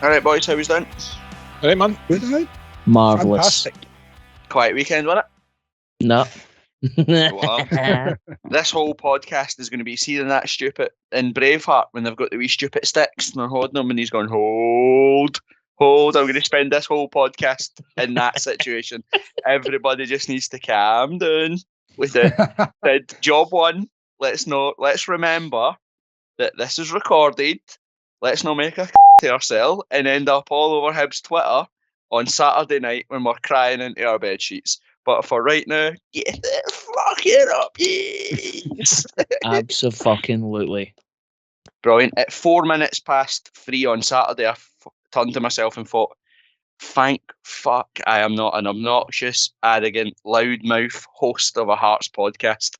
Alright, boys, how was done? Alright, man. Good night. Marvellous. Fantastic. Quiet weekend, wasn't it? No. This whole podcast is going to be seeing that stupid in Braveheart when they've got the wee stupid sticks and they're holding them and he's going, hold. I'm going to spend this whole podcast in that situation. Everybody just needs to calm down with it. Said, job one, let's remember that this is recorded. Let's not make a to ourselves and end up all over Hibs Twitter on Saturday night when we're crying into our bed sheets. But for right now, get it fucking up, yes! Absolutely. Brilliant. At 4 minutes past 3 on Saturday, I turned to myself and thought, thank fuck I am not an obnoxious, arrogant, loudmouth host of a Hearts podcast,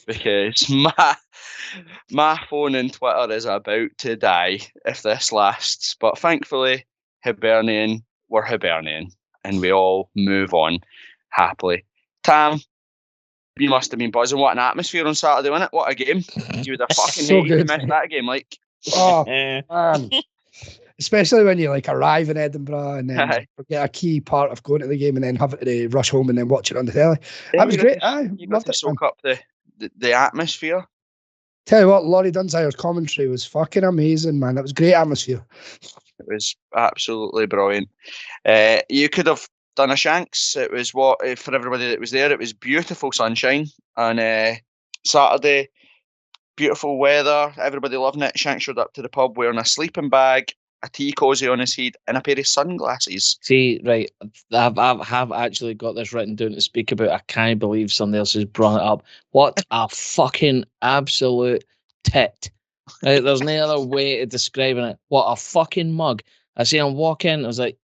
because my phone and Twitter is about to die if this lasts. But thankfully, Hibernian, we're Hibernian, and we all move on happily. Tam, you must have been buzzing. What an atmosphere on Saturday, wasn't it? What a game. You would have fucking So hated to good. miss that game, like. Oh, man. Especially when you like arrive in Edinburgh and then forget a key part of going to the game and then have to rush home and then watch it on the telly. That was great. You got to soak up the atmosphere. Tell you what, Laurie Dunsire's commentary was fucking amazing, man. That was great atmosphere. It was absolutely brilliant. You could have done a Shanks. It was for everybody that was there. It was beautiful sunshine on Saturday. Beautiful weather. Everybody loving it. Shanks showed up to the pub wearing a sleeping bag, a tea cozy on his head, and a pair of sunglasses. See, right, I have actually got this written down to speak about. I can't believe somebody else has brought it up. What a fucking absolute tit. Right, there's no other way to describing it. What a fucking mug. I see him walk in, I was like,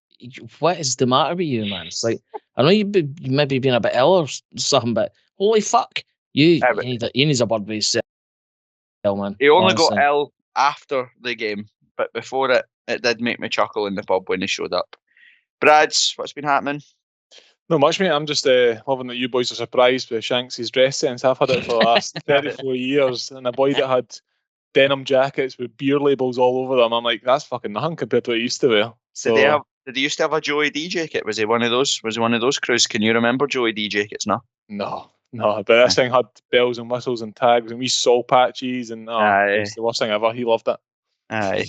what is the matter with you, man? It's like, I know you maybe been a bit ill or something, but holy fuck, you need a word with yourself, man. He only got ill after the game, but before it did make me chuckle in the pub when he showed up. Brads, what's been happening? Not much, mate. I'm just loving that you boys are surprised with Shanks' dress sense. I've had it for the last 34 years, and a boy that had denim jackets with beer labels all over them, I'm like, that's fucking nothing compared to what he used to wear. So, did he used to have a Joey D jacket? Was he one of those? Was he one of those crews? Can you remember Joey D jackets? No, but this thing had bells and whistles and tags and wee soul patches, and it's the worst thing ever. He loved it. Aye,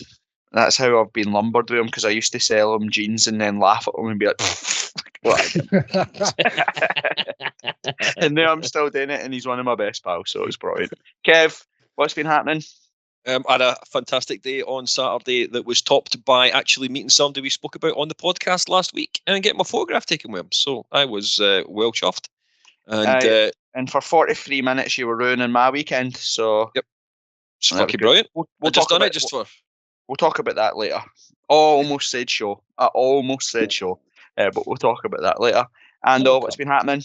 that's how I've been lumbered with him, because I used to sell him jeans and then laugh at him and be like, what? And now I'm still doing it, and he's one of my best pals, so it's brilliant. Kev, what's been happening? I had a fantastic day on Saturday that was topped by actually meeting somebody we spoke about on the podcast last week and getting my photograph taken with him. So I was well chuffed. And for 43 minutes, you were ruining my weekend. So yep, it's fucking brilliant. We'll talk about that later. I almost said show, but we'll talk about that later. Ando, what's been happening?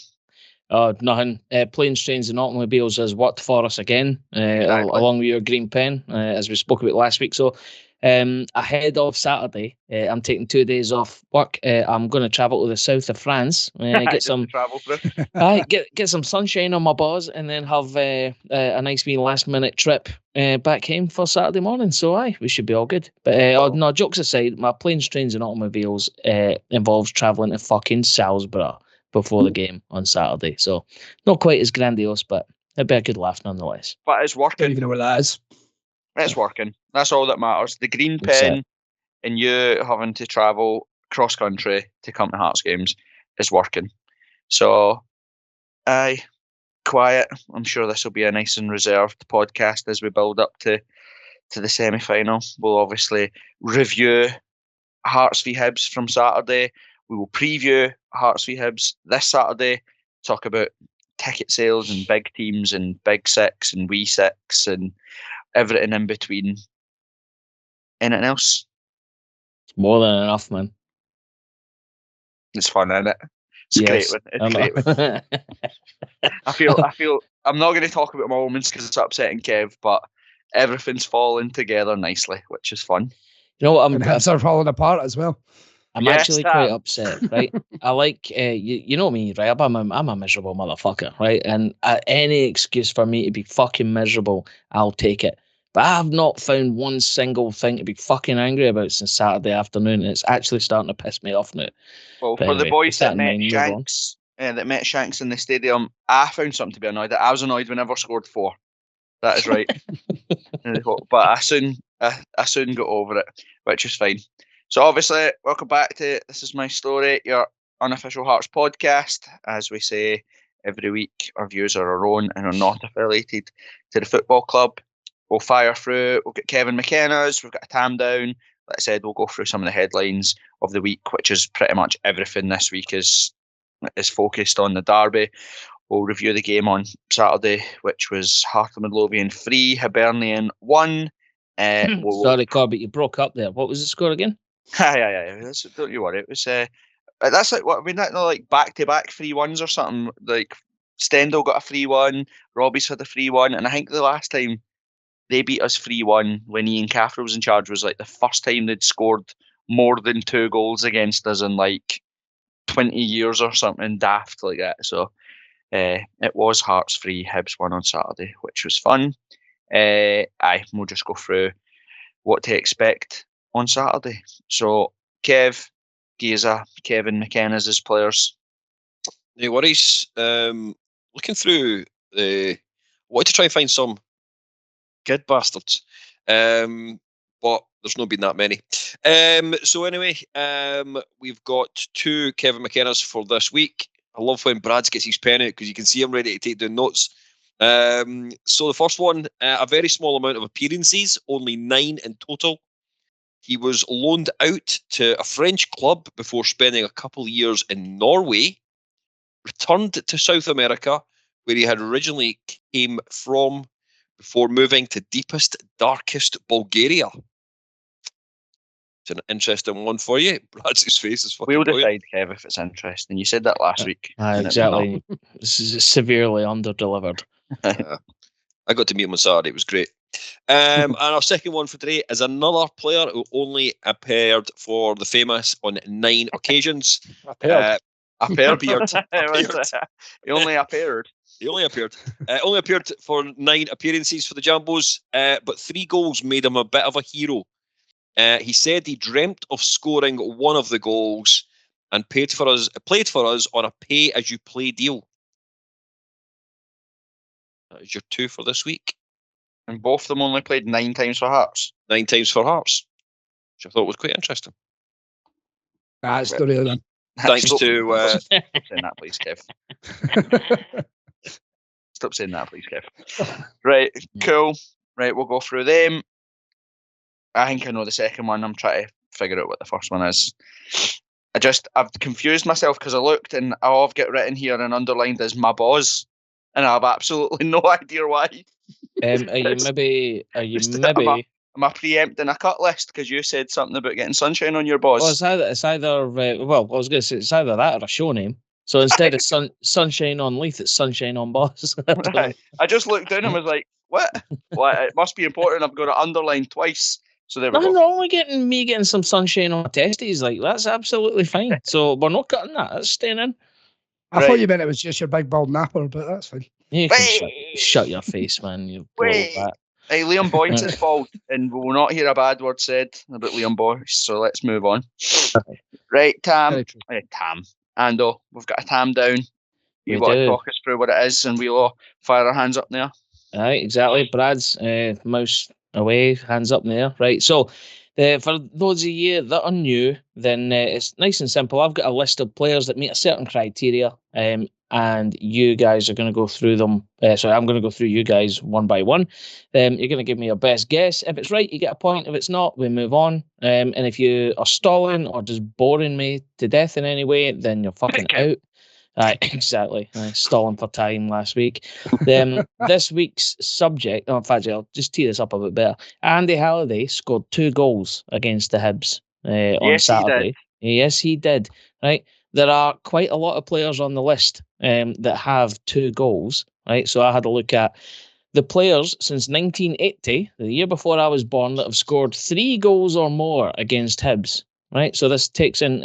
Nothing. Planes, Trains and Automobiles has worked for us again, along with your green pen, as we spoke about last week. So ahead of Saturday, I'm taking 2 days off work. I'm going to travel to the south of France, get some get some sunshine on my balls, and then have a nice wee last minute trip back home for Saturday morning. So we should be all good. But no, jokes aside, my Planes, Trains and Automobiles involves travelling to fucking Salisbury before the game on Saturday. So not quite as grandiose, but it'd be a good laugh nonetheless. But it's working. Don't even know where that is. It's working. That's all that matters. The green pen and you having to travel cross country to come to Hearts games is working. So, quiet. I'm sure this will be a nice and reserved podcast as we build up to the semi-final. We'll obviously review Hearts v Hibs from Saturday. We will preview Hearts v Hibs this Saturday, talk about ticket sales and big teams and big six and wee six and everything in between. Anything else? It's more than enough, man. It's fun, isn't it? It's great. It's great. I feel I'm not going to talk about moments because it's upsetting Kev, but everything's falling together nicely, which is fun. You know what? And Hibs are falling apart as well. I'm actually quite upset, right? I like, you know me, right? I'm a miserable motherfucker, right? And any excuse for me to be fucking miserable, I'll take it. But I've not found one single thing to be fucking angry about since Saturday afternoon. And it's actually starting to piss me off now. Well, But for the anyway, boys with that that in met mind, move on. Shanks, in the stadium, I found something to be annoyed at. I was annoyed we never scored 4. That is right. But I soon got over it, which is fine. So obviously, welcome back to This Is My Story, your unofficial Hearts podcast. As we say every week, our views are our own and are not affiliated to the football club. We'll fire through. We'll get Kevin McKenna's. We've got a Tamdown. Like I said, we'll go through some of the headlines of the week, which is pretty much everything this week is focused on the derby. We'll review the game on Saturday, which was Hearts of Midlothian 3, Hibernian 1. Sorry, Corbett, you broke up there. What was the score again? Yeah. Don't you worry. It was that's like what I mean. That like back-to-back 3-1s or something. Like Stendhal got a 3-1, Robbie's had a 3-1, and I think the last time they beat us 3-1 when Ian Caffrey was in charge was like the first time they'd scored more than 2 goals against us in like 20 years or something daft like that. So it was Hearts 3, Hibs 1 on Saturday, which was fun. We'll just go through what to expect on Saturday. So, Kev, Giza, Kevin McKenna's as players. No worries. Looking through I wanted to try and find some good bastards. But there's not been that many. So anyway, we've got 2 Kevin McKenna's for this week. I love when Brad gets his pen out because you can see him ready to take down notes. So the first one, a very small amount of appearances, only 9 in total. He was loaned out to a French club before spending a couple of years in Norway, returned to South America, where he had originally came from, before moving to deepest, darkest Bulgaria. It's an interesting one for you. Brad's face is fucking We'll brilliant. decide, Kev, if it's interesting. You said that last week. Exactly. This is severely under-delivered. I got to meet him on Saturday. It was great. And our second one for today is another player who only appeared for the famous on 9 occasions. Appeared. He only appeared. He only appeared. Only appeared for 9 appearances for the Jambos, but 3 goals made him a bit of a hero. He said he dreamt of scoring one of the goals and played for us on a pay-as-you-play deal. That is your 2 for this week. And both of them only played 9 times for Hearts. 9 times for Hearts, which I thought was quite interesting. That's the real one. Thanks to... Stop saying that, please, Kev. Stop saying that, please, Kev. Right, cool. Right, we'll go through them. I think I know the second one. I'm trying to figure out what the first one is. I've confused myself because I looked and all I've got written here and underlined is my boss, and I have absolutely no idea why. Are you maybe? Am I preempting a cut list because you said something about getting sunshine on your boss? Well, it's either well, I was going to say it's either that or a show name. So instead of sunshine on Leith, it's sunshine on boss. I just looked down and was like, what? Well, it must be important. I've got it underlined twice. So there we go. Nothing wrong with getting some sunshine on my testes. Like, that's absolutely fine. So we're not cutting that. That's staying in. I thought you meant it was just your big bald napper, but that's fine. You can shut your face, man. You that. Hey, Liam Boyce is bald, and we will not hear a bad word said about Liam Boyce. So let's move on. Right, Tam, Ando, we've got a Tamdown. You want to talk us through what it is, and we'll all fire our hands up there. Right, exactly. Brad's mouse away, hands up in the air. Right, so for those of you that are new, then it's nice and simple. I've got a list of players that meet a certain criteria, and you guys are going to go through them. I'm going to go through you guys one by one. You're going to give me your best guess. If it's right, you get a point. If it's not, we move on. And if you are stalling or just boring me to death in any way, then you're fucking out. Exactly. Stalling for time last week. This week's subject, in fact, I'll just tee this up a bit better. Andy Halliday scored 2 goals against the Hibs on Saturday. Yes, he did. Right. There are quite a lot of players on the list that have 2 goals. Right. So I had a look at the players since 1980, the year before I was born, that have scored 3 goals or more against Hibs. Right, so this takes in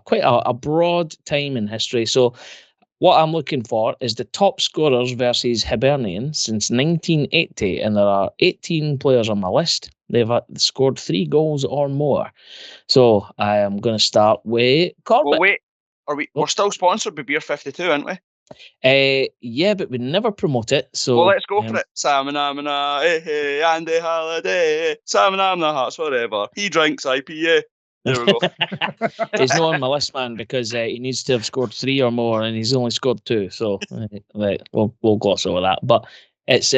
quite a broad time in history. So What I'm looking for is the top scorers versus Hibernian since 1980, and there are 18 players on my list. They've scored 3 goals or more. So I am going to start with Corbett. Well, wait. We're still sponsored by Beer 52, aren't we? Yeah, but we never promote it. So well, let's go for it. Salmon, hey, Andy Halliday. Salmon, hearts forever. He drinks IPA. There we go. He's not on my list, man, because he needs to have scored 3 or more, and he's only scored 2. So we'll gloss over that. But it's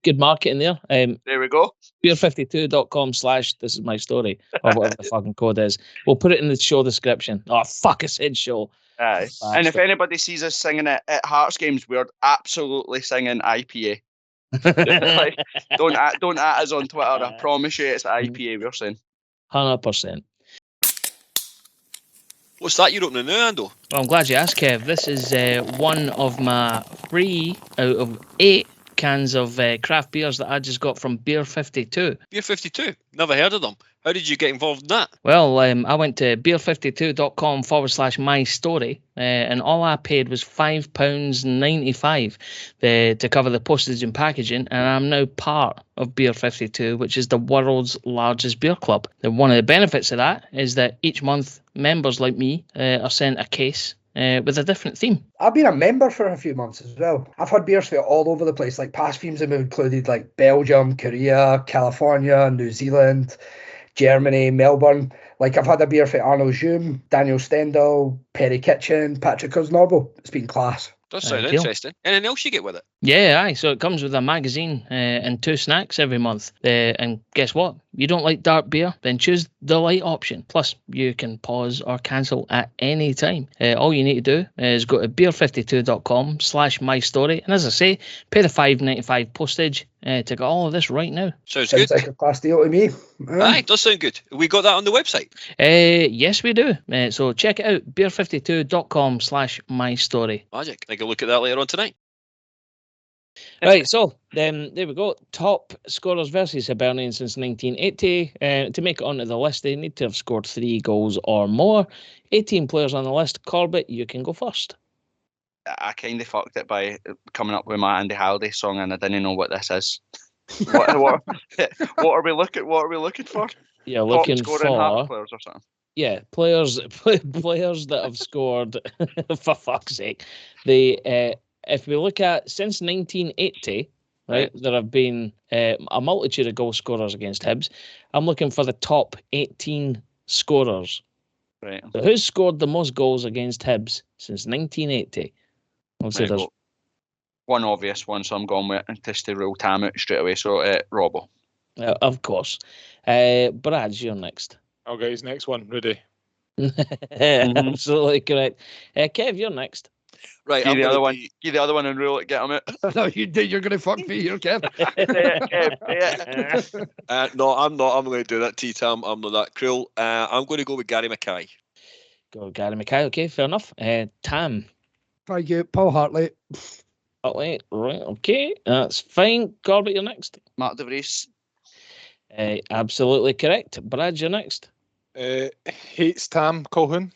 good marketing there. There we go. Beer52.com/this is my story, or whatever the fucking code is. We'll put it in the show description. Oh fuck, I said show. Aye. And if anybody sees us singing it at Hearts games, we're absolutely singing IPA. Like, don't at us on Twitter. I promise you, it's IPA we're saying. 100%. What's that you're opening now, Ando? Well, I'm glad you asked, Kev. This is one of my 3 out of 8 cans of craft beers that I just got from Beer 52. Beer 52? Never heard of them. How did you get involved in that? Well, I went to beer52.com/my story, and all I paid was £5.95 to cover the postage and packaging, and I'm now part of Beer 52, which is the world's largest beer club. And one of the benefits of that is that each month members like me are sent a case with a different theme. I've been a member for a few months as well. I've had beers for all over the place. Like past themes have included like Belgium, Korea, California, New Zealand, Germany, Melbourne. Like I've had a beer for Arno Zoom, Daniel Stendhal, Perry Kitchen, Patrick Cosnorbo. It's been class. Does sound interesting. Anything else you get with it? Yeah, aye. So it comes with a magazine and 2 snacks every month. And guess what? You don't like dark beer? Then choose the light option. Plus, you can pause or cancel at any time. All you need to do is go to beer52.com/my story. And as I say, pay the $5.95 postage to get all of this right now. Sounds Sounds good. like a class deal to me. Aye, it does sound good. We got that on the website? Yes, we do. So check it out, beer52.com/my story. Magic. I can look at that later on tonight. Right, so there we go. Top scorers versus Hibernian since 1980. To make it onto the list, they need to have scored 3 goals or more. 18 players on the list. Corbett, you can go first. I kind of fucked it by coming up with my Andy Halliday song, and I didn't know what this is. what are we looking for? You're looking Top scoring Hearts for players or something. yeah, players that have scored for fuck's sake. If we look at since 1980, right, there have been a multitude of goal scorers against Hibs. I'm looking for the top 18 scorers. Right. So who's scored the most goals against Hibs since 1980? Obviously, there's one obvious one, so I'm going with just to rule Tam out straight away. So, Robbo. of course. Brad, you're next. Okay, his next one. Ready? Absolutely correct. Kev, you're next. Right, Give the other one. Give the other one and rule it. Get him out. No, you're going to fuck me here, Kev. No, I'm not. I'm going to do that, T-Tam. I'm not that cruel. I'm going to go with Gary Mackay. Go Gary Mackay. Okay, fair enough. Tam. Thank you. Paul Hartley. Hartley. Right, okay. That's fine. Corbett, you're next. Mark De Vries. Absolutely correct. Brad, you're next. Hates Tam Colhoun.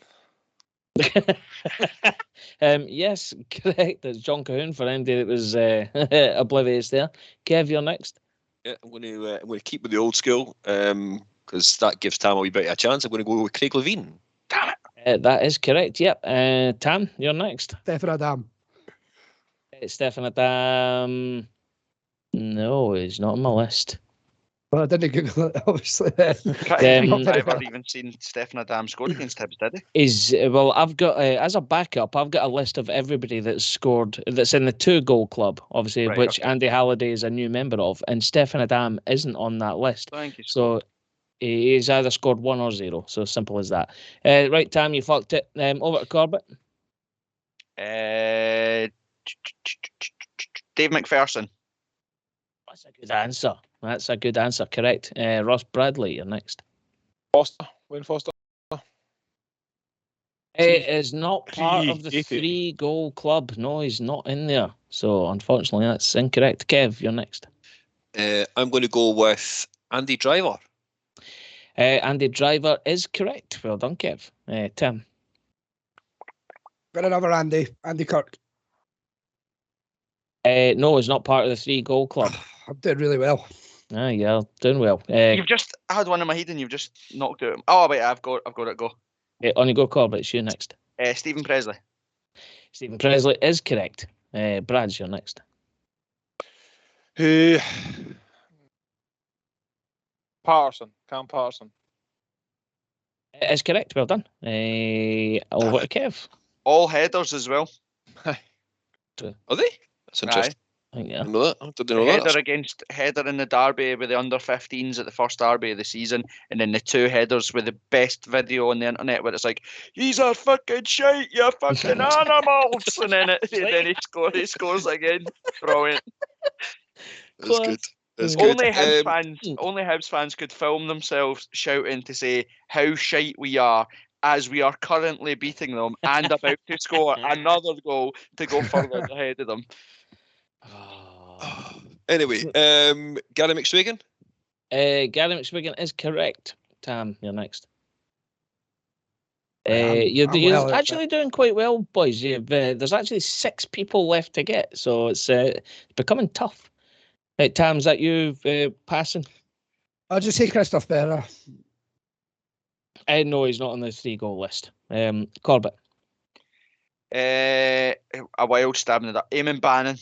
Yes, correct. It's John Cahoon for anybody that was oblivious there. Kev, you're next. Yeah, I'm going to keep with the old school because that gives Tam a wee bit of a chance. I'm going to go with Craig Levine. Damn it. That is correct. Yep. Tam, you're next. Stefan Adam. Stefan Adam. No, he's not on my list. Well, I didn't Google it, obviously. I've never even seen Stefan Adam score against Hibs, did he? Well, I've got as a backup, I've got a list of everybody that's scored that's in the 2-goal club, obviously, Right, which okay. Andy Halliday is a new member of, and Stefan Adam isn't on that list. Thank you. So he's either scored 1 or 0. So simple as that. Right, Tam, you fucked it. Over to Corbett. Dave McPherson. That's a good answer. That's a good answer. Correct. Ross Bradley, you're next. Foster. Wayne Foster. It is not part of the 80. 3-goal club. No, he's not in there. So unfortunately, that's incorrect. Kev, you're next. I'm going to go with Andy Driver. Andy Driver is correct. Well done, Kev. Tim. Got another Andy Kirk. No, he's not part of the 3 goal club. I'm doing really well. Ah, yeah, doing well. You've just had one in my head and you've just knocked it. Oh wait, I've got it. Go. On you go, Corbett. It's you next. Stephen Presley. Stephen Presley is correct. Brad's you're next. Patterson. Cam Patterson. It is correct. Well done. Over to Kev. All headers as well. Are they? That's interesting. I think, yeah. I know that. I didn't know that. Header in the derby with the under-15s at the first derby of the season, and then the 2 headers with the best video on the internet where it's like, "He's a fucking shite, you fucking animals," and then he scores again. Brilliant. That's good. That's Only good. Hibs fans could film themselves shouting to say how shite we are as we are currently beating them and about to score another goal to go further ahead of them. Anyway, Gary McSwagan. Gary McSwigan is correct. Tam, you're next. You're actually doing quite well, boys. There's actually 6 people left to get, so it's becoming tough. Tam, is that you passing? I'll just say Christoph Berra. No, he's not on the 3 goal list. Corbett. A wild stab in the dark. Eamon Bannon.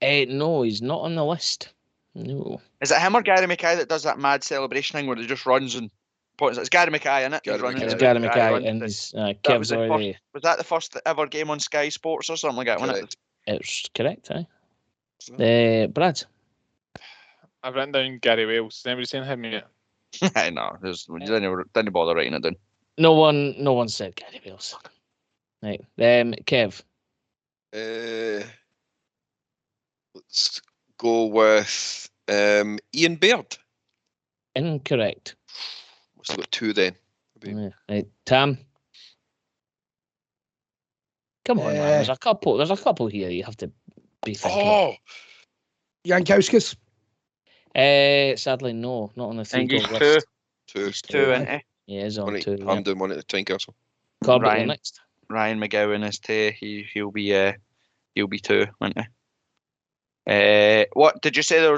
No, he's not on the list. No. Is it him or Gary Mackay that does that mad celebration thing where he just runs and points? It's Gary Mackay, isn't it? It's Gary Mackay, and Kev's already. Was that the first ever game on Sky Sports or something like that? Wasn't it? It's correct, Brad. I've written down Gary Wales. Has anybody seen him yet? No, didn't bother writing it down. No one said Gary Wales. Right, Kev. Let's go with Ian Baird. Incorrect. Must have got 2 then. Right, Tam. Come on, man. There's a couple here. You have to be thinking. Jankowskis. Sadly, no, not on the 3 goal list. 2, isn't he? Yeah, he's on 2. I'm doing one at the Tynecastle. Corbett, next. Ryan McGowan is 2. He'll be 2, won't he? What did you say? Are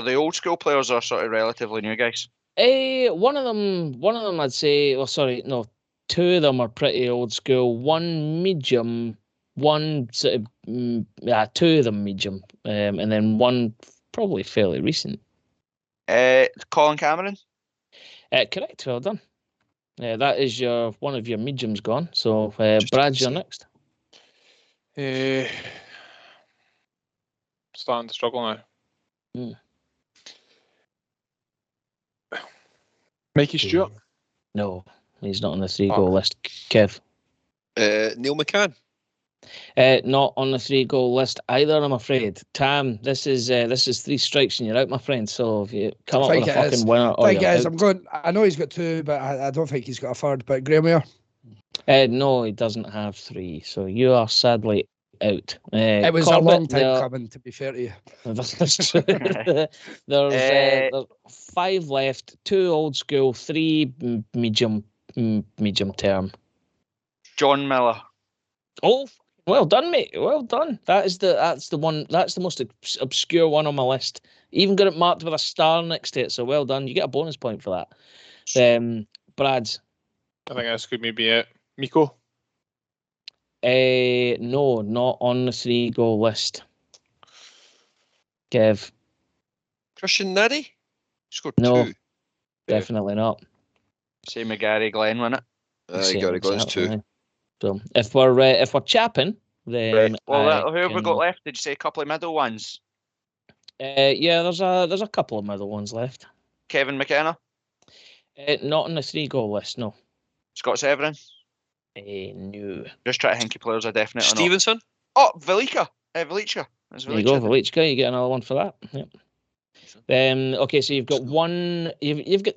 the old school players or sort of relatively new guys? One of them, I'd say. Oh, sorry, no. 2 of them are pretty old school. One medium. One sort of 2 of them medium, and then one probably fairly recent. Colin Cameron. Correct. Well done. That is one of your mediums gone. So Brad, you're next. Starting to struggle now. Mikey Stewart? No, he's not on the 3 goal list. Kev? Neil McCann? Not on the 3 goal list either, I'm afraid. Tam, this is 3 strikes and you're out, my friend. So if you come up with a fucking winner, I know he's got 2, but I don't think he's got a 3rd. But Graham Weir? No, he doesn't have 3. So you are sadly out. It was Corbett, a long time coming, to be fair to you. That's true. There's 5 left, 2 old school, 3 medium term. John Miller. Oh, well done, mate. Well done. That's the one. That's the most obscure one on my list. Even got it marked with a star next to it. So well done. You get a bonus point for that. Brad. I think this could maybe it. Miko. No, not on the 3 goal list. Kev. Christian Niddy? Scored No, 2. Definitely not. Same with Gary Glenn, wasn't it? Gary Glenn's 2. So if we're chapping, then who have we got left? Did you say a couple of middle ones? Yeah, there's a couple of middle ones left. Kevin McKenna? Not on the 3 goal list, no. Scott Severin? No. Just try to think of players I definitely Stevenson? Not. Oh, Velica. Velica. There you go, Velica. You get another one for that. Yep. Okay, so you've got one. You've got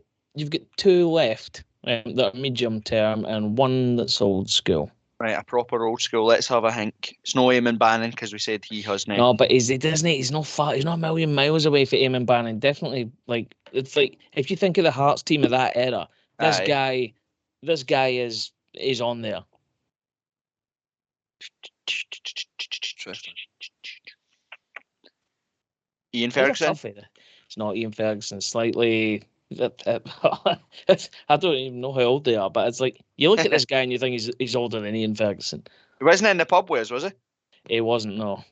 2 left that are medium term and 1 that's old school. Right, a proper old school. Let's have a think. It's no Eamon Bannon because we said he has now. No, but doesn't he? He's not far. He's not a million miles away from Eamon Bannon. Definitely, it's like if you think of the Hearts team of that era, this guy is on there. Ian Those are Ferguson. tough, it's not Ian Ferguson. Slightly. I don't even know how old they are, but it's like you look at this guy and you think he's older than Ian Ferguson. He wasn't in the pub with us, was he? He wasn't, no.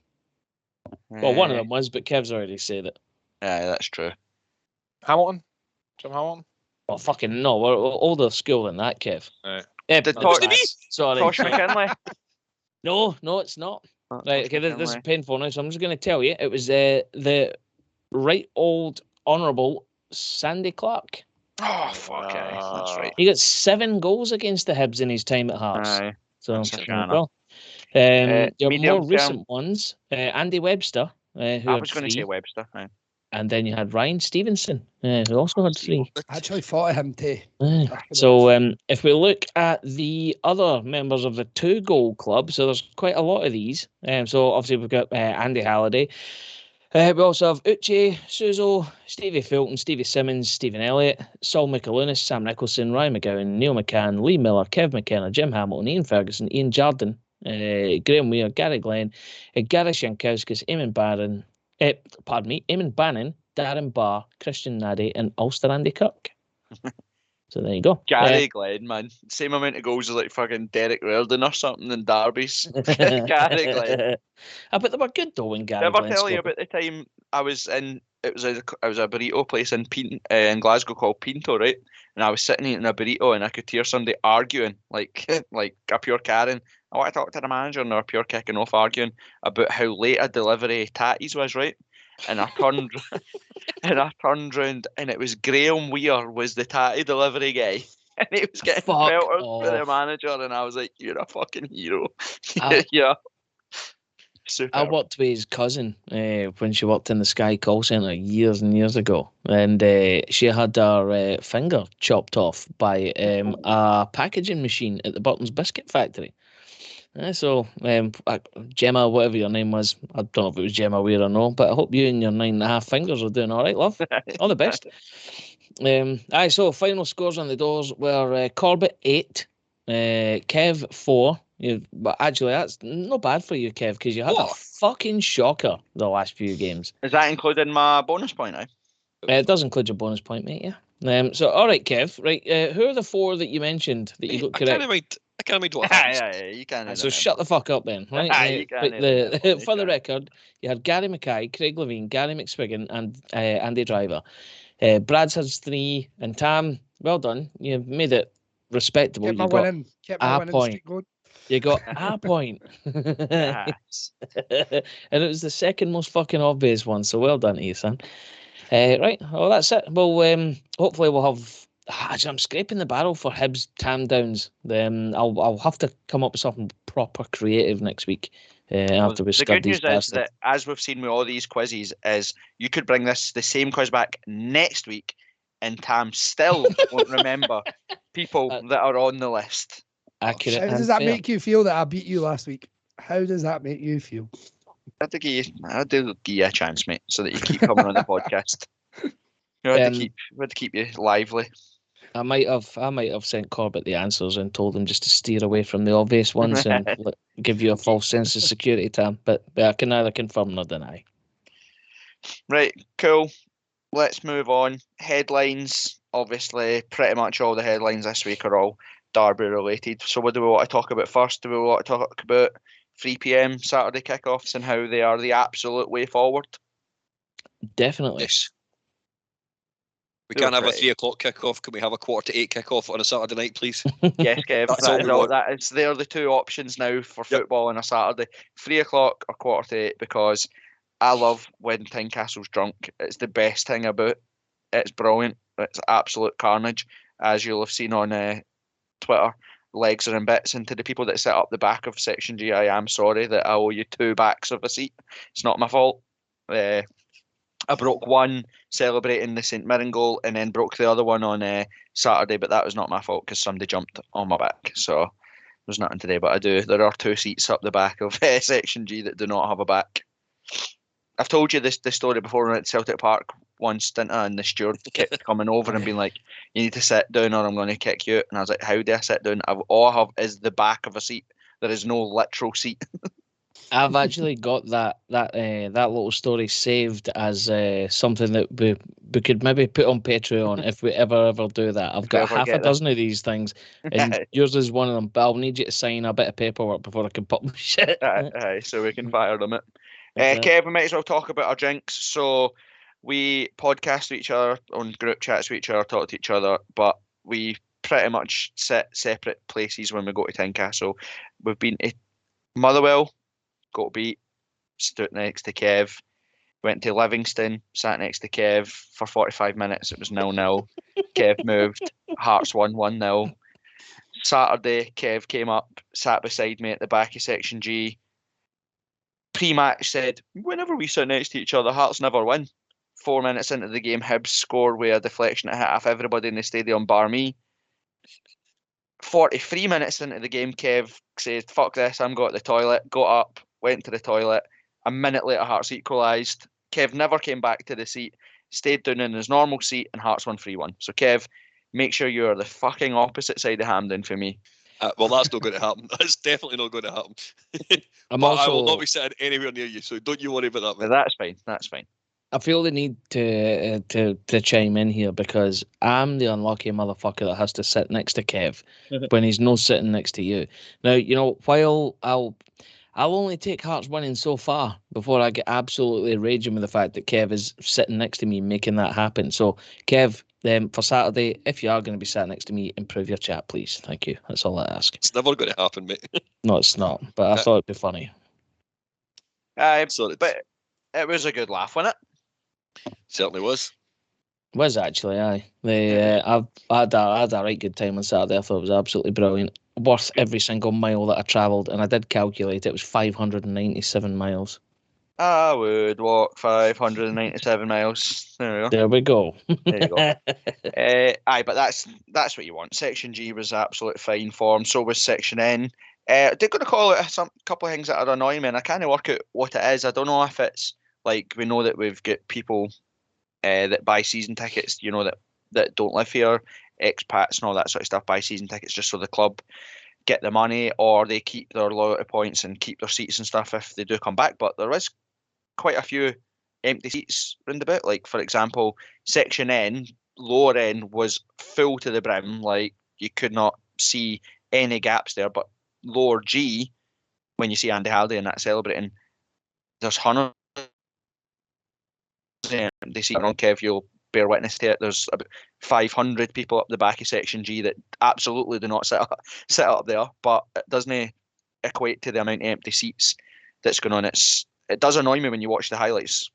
Well, one of them was, but Kev's already said it. Yeah, that's true. Hamilton? Jim Hamilton? Oh, fucking no. We're older school than that, Kev. Right. Did Sorry. Tosh McKinley? No, it's not. Right, okay, this is painful now, so I'm just going to tell you. It was the right old honourable Sandy Clark. Oh, fuck that's right. He got 7 goals against the Hibs in his time at Hearts. Aye, so, that's a well. Your medium more recent ones, Andy Webster, who I was going to 3. say Webster. Aye. And then you had Ryan Stevenson, who also had 3. I actually thought of him too. So if we look at the other members of the 2-goal club, so there's quite a lot of these. So obviously we've got Andy Halliday. We also have Uche, Suzo, Stevie Fulton, Stevie Simmons, Stephen Elliott, Saul McAloonis, Sam Nicholson, Ryan McGowan, Neil McCann, Lee Miller, Kev McKenna, Jim Hamilton, Ian Ferguson, Ian Jardine, Graham Weir, Gary Glenn, Gareth Shankowskis, Eamon Bannon, Darren Barr, Christian Naddy, and Ulster Andy Kirk. So there you go. Gary Glenn, man. Same amount of goals as like fucking Derek Riordan or something in derbies. Gary Glenn. But they were good though when Gary Did I Glenn ever tell you scored. about the time I was in? It was a burrito place in Glasgow called Pinto, right? And I was sitting eating a burrito and I could hear somebody arguing, like a pure Karen. I want to talk to the manager, and they were pure kicking off arguing about how late a delivery Tatties was, right? And I turned round and it was Graham Weir was the tatty delivery guy. And he was getting belted for the manager, and I was like, "You're a fucking hero." Yeah. Super. I worked with his cousin when she worked in the Sky call centre years and years ago, and she had her finger chopped off by a packaging machine at the Burton's Biscuit Factory. So Gemma, whatever your name was, I don't know if it was Gemma Weir or no, but I hope you and your 9.5 fingers are doing all right, love. All the best. So final scores on the doors were Corbett 8, Kev 4. But actually, that's not bad for you, Kev, because you had a fucking shocker the last few games. Is that including my bonus point now? It does include your bonus point, mate, yeah. So, all right, Kev, right, who are the 4 that you mentioned that you got correct? I can't mind what happens. Yeah, you can't. So shut the fuck up then, right? You can't. For the record, you had Gary Mackay, Craig Levine, Gary McSwiggan, and Andy Driver. Brad's has 3, and Tam, well done. You made it respectable. Kept my winning point. You got a point. Yes. And it was the second most fucking obvious one, so well done to you, son. Right, well, that's it. Well, hopefully we'll have... Actually, I'm scraping the barrel for Hibs Tamdowns. I'll have to come up with something proper creative next week. After we the good news is that, as we've seen with all these quizzes, is you could bring the same quiz back next week, and Tam still won't remember people that are on the list. Accurate. How does that make you feel that I beat you last week? How does that make you feel? I do give you a chance, mate, so that you keep coming on the podcast. You had to keep you lively. I might have sent Corbett the answers and told him just to steer away from the obvious ones and give you a false sense of security, Tam. But I can neither confirm nor deny. Right, cool. Let's move on. Headlines. Obviously, pretty much all the headlines this week are all Derby related. So what do we want to talk about first? Do we want to talk about 3 p.m. Saturday kickoffs and how they are the absolute way forward? Definitely. Yes. We can't have a 3 o'clock kickoff. Can we have a 7:45 kickoff on a Saturday night, please? Yes, Kev. They're the 2 options now for football on a Saturday: 3 o'clock or 7:45. Because I love when Tynecastle's drunk. It's the best thing about it. It's brilliant. It's absolute carnage, as you'll have seen on Twitter. Legs are in bits, and to the people that set up the back of Section G, I am sorry that I owe you 2 backs of a seat. It's not my fault. I broke one celebrating the St Mirren goal and then broke the other one on Saturday, but that was not my fault because somebody jumped on my back. So there's nothing today, but there are 2 seats up the back of Section G that do not have a back. I've told you this story before at Celtic Park once, didn't I? And the steward kept coming over and being like, "You need to sit down or I'm going to kick you out." And I was like, "How do I sit down? All I have is the back of a seat. There is no literal seat. I've actually got that little story saved as something that we could maybe put on Patreon if we ever do that. I've got ever half a get that. dozen of these things, and yours is one of them. But I'll need you to sign a bit of paperwork before I can put my shit. Aye, so we can fire them it. That's it. Kev, we might as well talk about our drinks. So we podcast with each other on group chats with each other, talk to each other, but we pretty much sit separate places when we go to Tynecastle. We've been to Motherwell, got to beat, stood next to Kev. Went to Livingston, sat next to Kev for 45 minutes. It was 0-0. Kev moved. Hearts won 1-0. Saturday, Kev came up, sat beside me at the back of Section G. Pre-match said, whenever we sit next to each other, Hearts never win. 4 minutes into the game, Hibs scored with a deflection at half. Everybody in the stadium bar me. 43 minutes into the game, Kev said, fuck this, I'm going to the toilet. Got up, went to the toilet. A minute later, Hearts equalised. Kev never came back to the seat, stayed down in his normal seat, and Hearts won 3-1. So, Kev, make sure you are the fucking opposite side of Hampden for me. Well, that's not going to happen. That's definitely not going to happen. I'm But I will also- not be sitting anywhere near you, so don't you worry about that, But mate. that's fine. That's fine. I feel the need to chime in here because I'm the unlucky motherfucker that has to sit next to Kev when he's not sitting next to you. Now, you know, while I'll only take Hearts winning so far before I get absolutely raging with the fact that Kev is sitting next to me making that happen. So, Kev, for Saturday, if you are going to be sat next to me, improve your chat, please. Thank you. That's all I ask. It's never going to happen, mate. No, it's not. But I thought it'd be funny. Sorry, But it was a good laugh, wasn't it? certainly was. Was actually, aye. I had a right good time on Saturday. I thought it was absolutely brilliant. Worth every single mile that I travelled, and I did calculate it was 597 miles. I would walk 597 miles. There we go. There we go. There you go. Aye, but that's what you want. Section G was absolute fine form. So was Section N. They're going to call it a couple of things that are annoying me, and I can't work out what it is. I don't know if it's like we know that we've got people that buy season tickets, you know, that don't live here, expats and all that sort of stuff, buy season tickets just so the club get the money, or they keep their loyalty points and keep their seats and stuff if they do come back. But there is quite a few empty seats round about. Like, for example, Section N, lower end, was full to the brim. Like, you could not see any gaps there. But lower G, when you see Andy Halliday and that celebrating, there's hundreds they see on Kev, you'll bear witness to it. There's about 500 people up the back of Section G that absolutely do not sit up there, but it doesn't equate to the amount of empty seats that's going on. It does annoy me when you watch the highlights.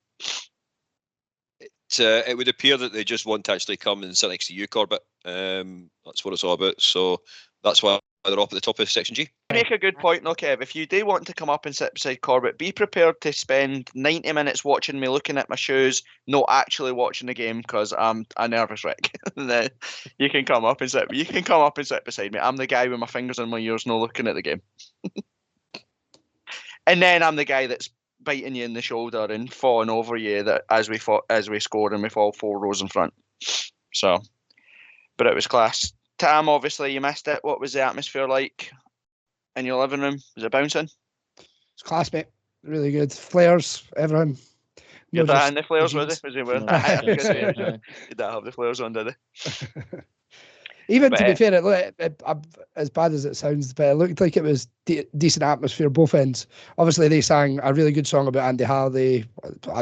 It would appear that they just want to actually come and sit next to you, Corbett. That's what it's all about. So that's why they're up at the top of Section G. You make a good point, though, Kev. If you do want to come up and sit beside Corbett, be prepared to spend 90 minutes watching me looking at my shoes, not actually watching the game, because I'm a nervous wreck. Then you can come up and sit. You can come up and sit beside me. I'm the guy with my fingers in my ears, not looking at the game. And then I'm the guy that's biting you in the shoulder and falling over you that as we scored and we fall 4 rows in front. So, but it was class. Tam, obviously you missed it. What was the atmosphere like in your living room? Was it bouncing? It's class, mate. Really good. Flares, everything. You No, had just the flares with jeans. it? Was he wearing? No, Aye, that's good, it, yeah. aye. He did have the flares on, did he? Even But, to be fair, as bad as it sounds, but it looked like it was decent atmosphere both ends. Obviously, they sang a really good song about Andy Halliday.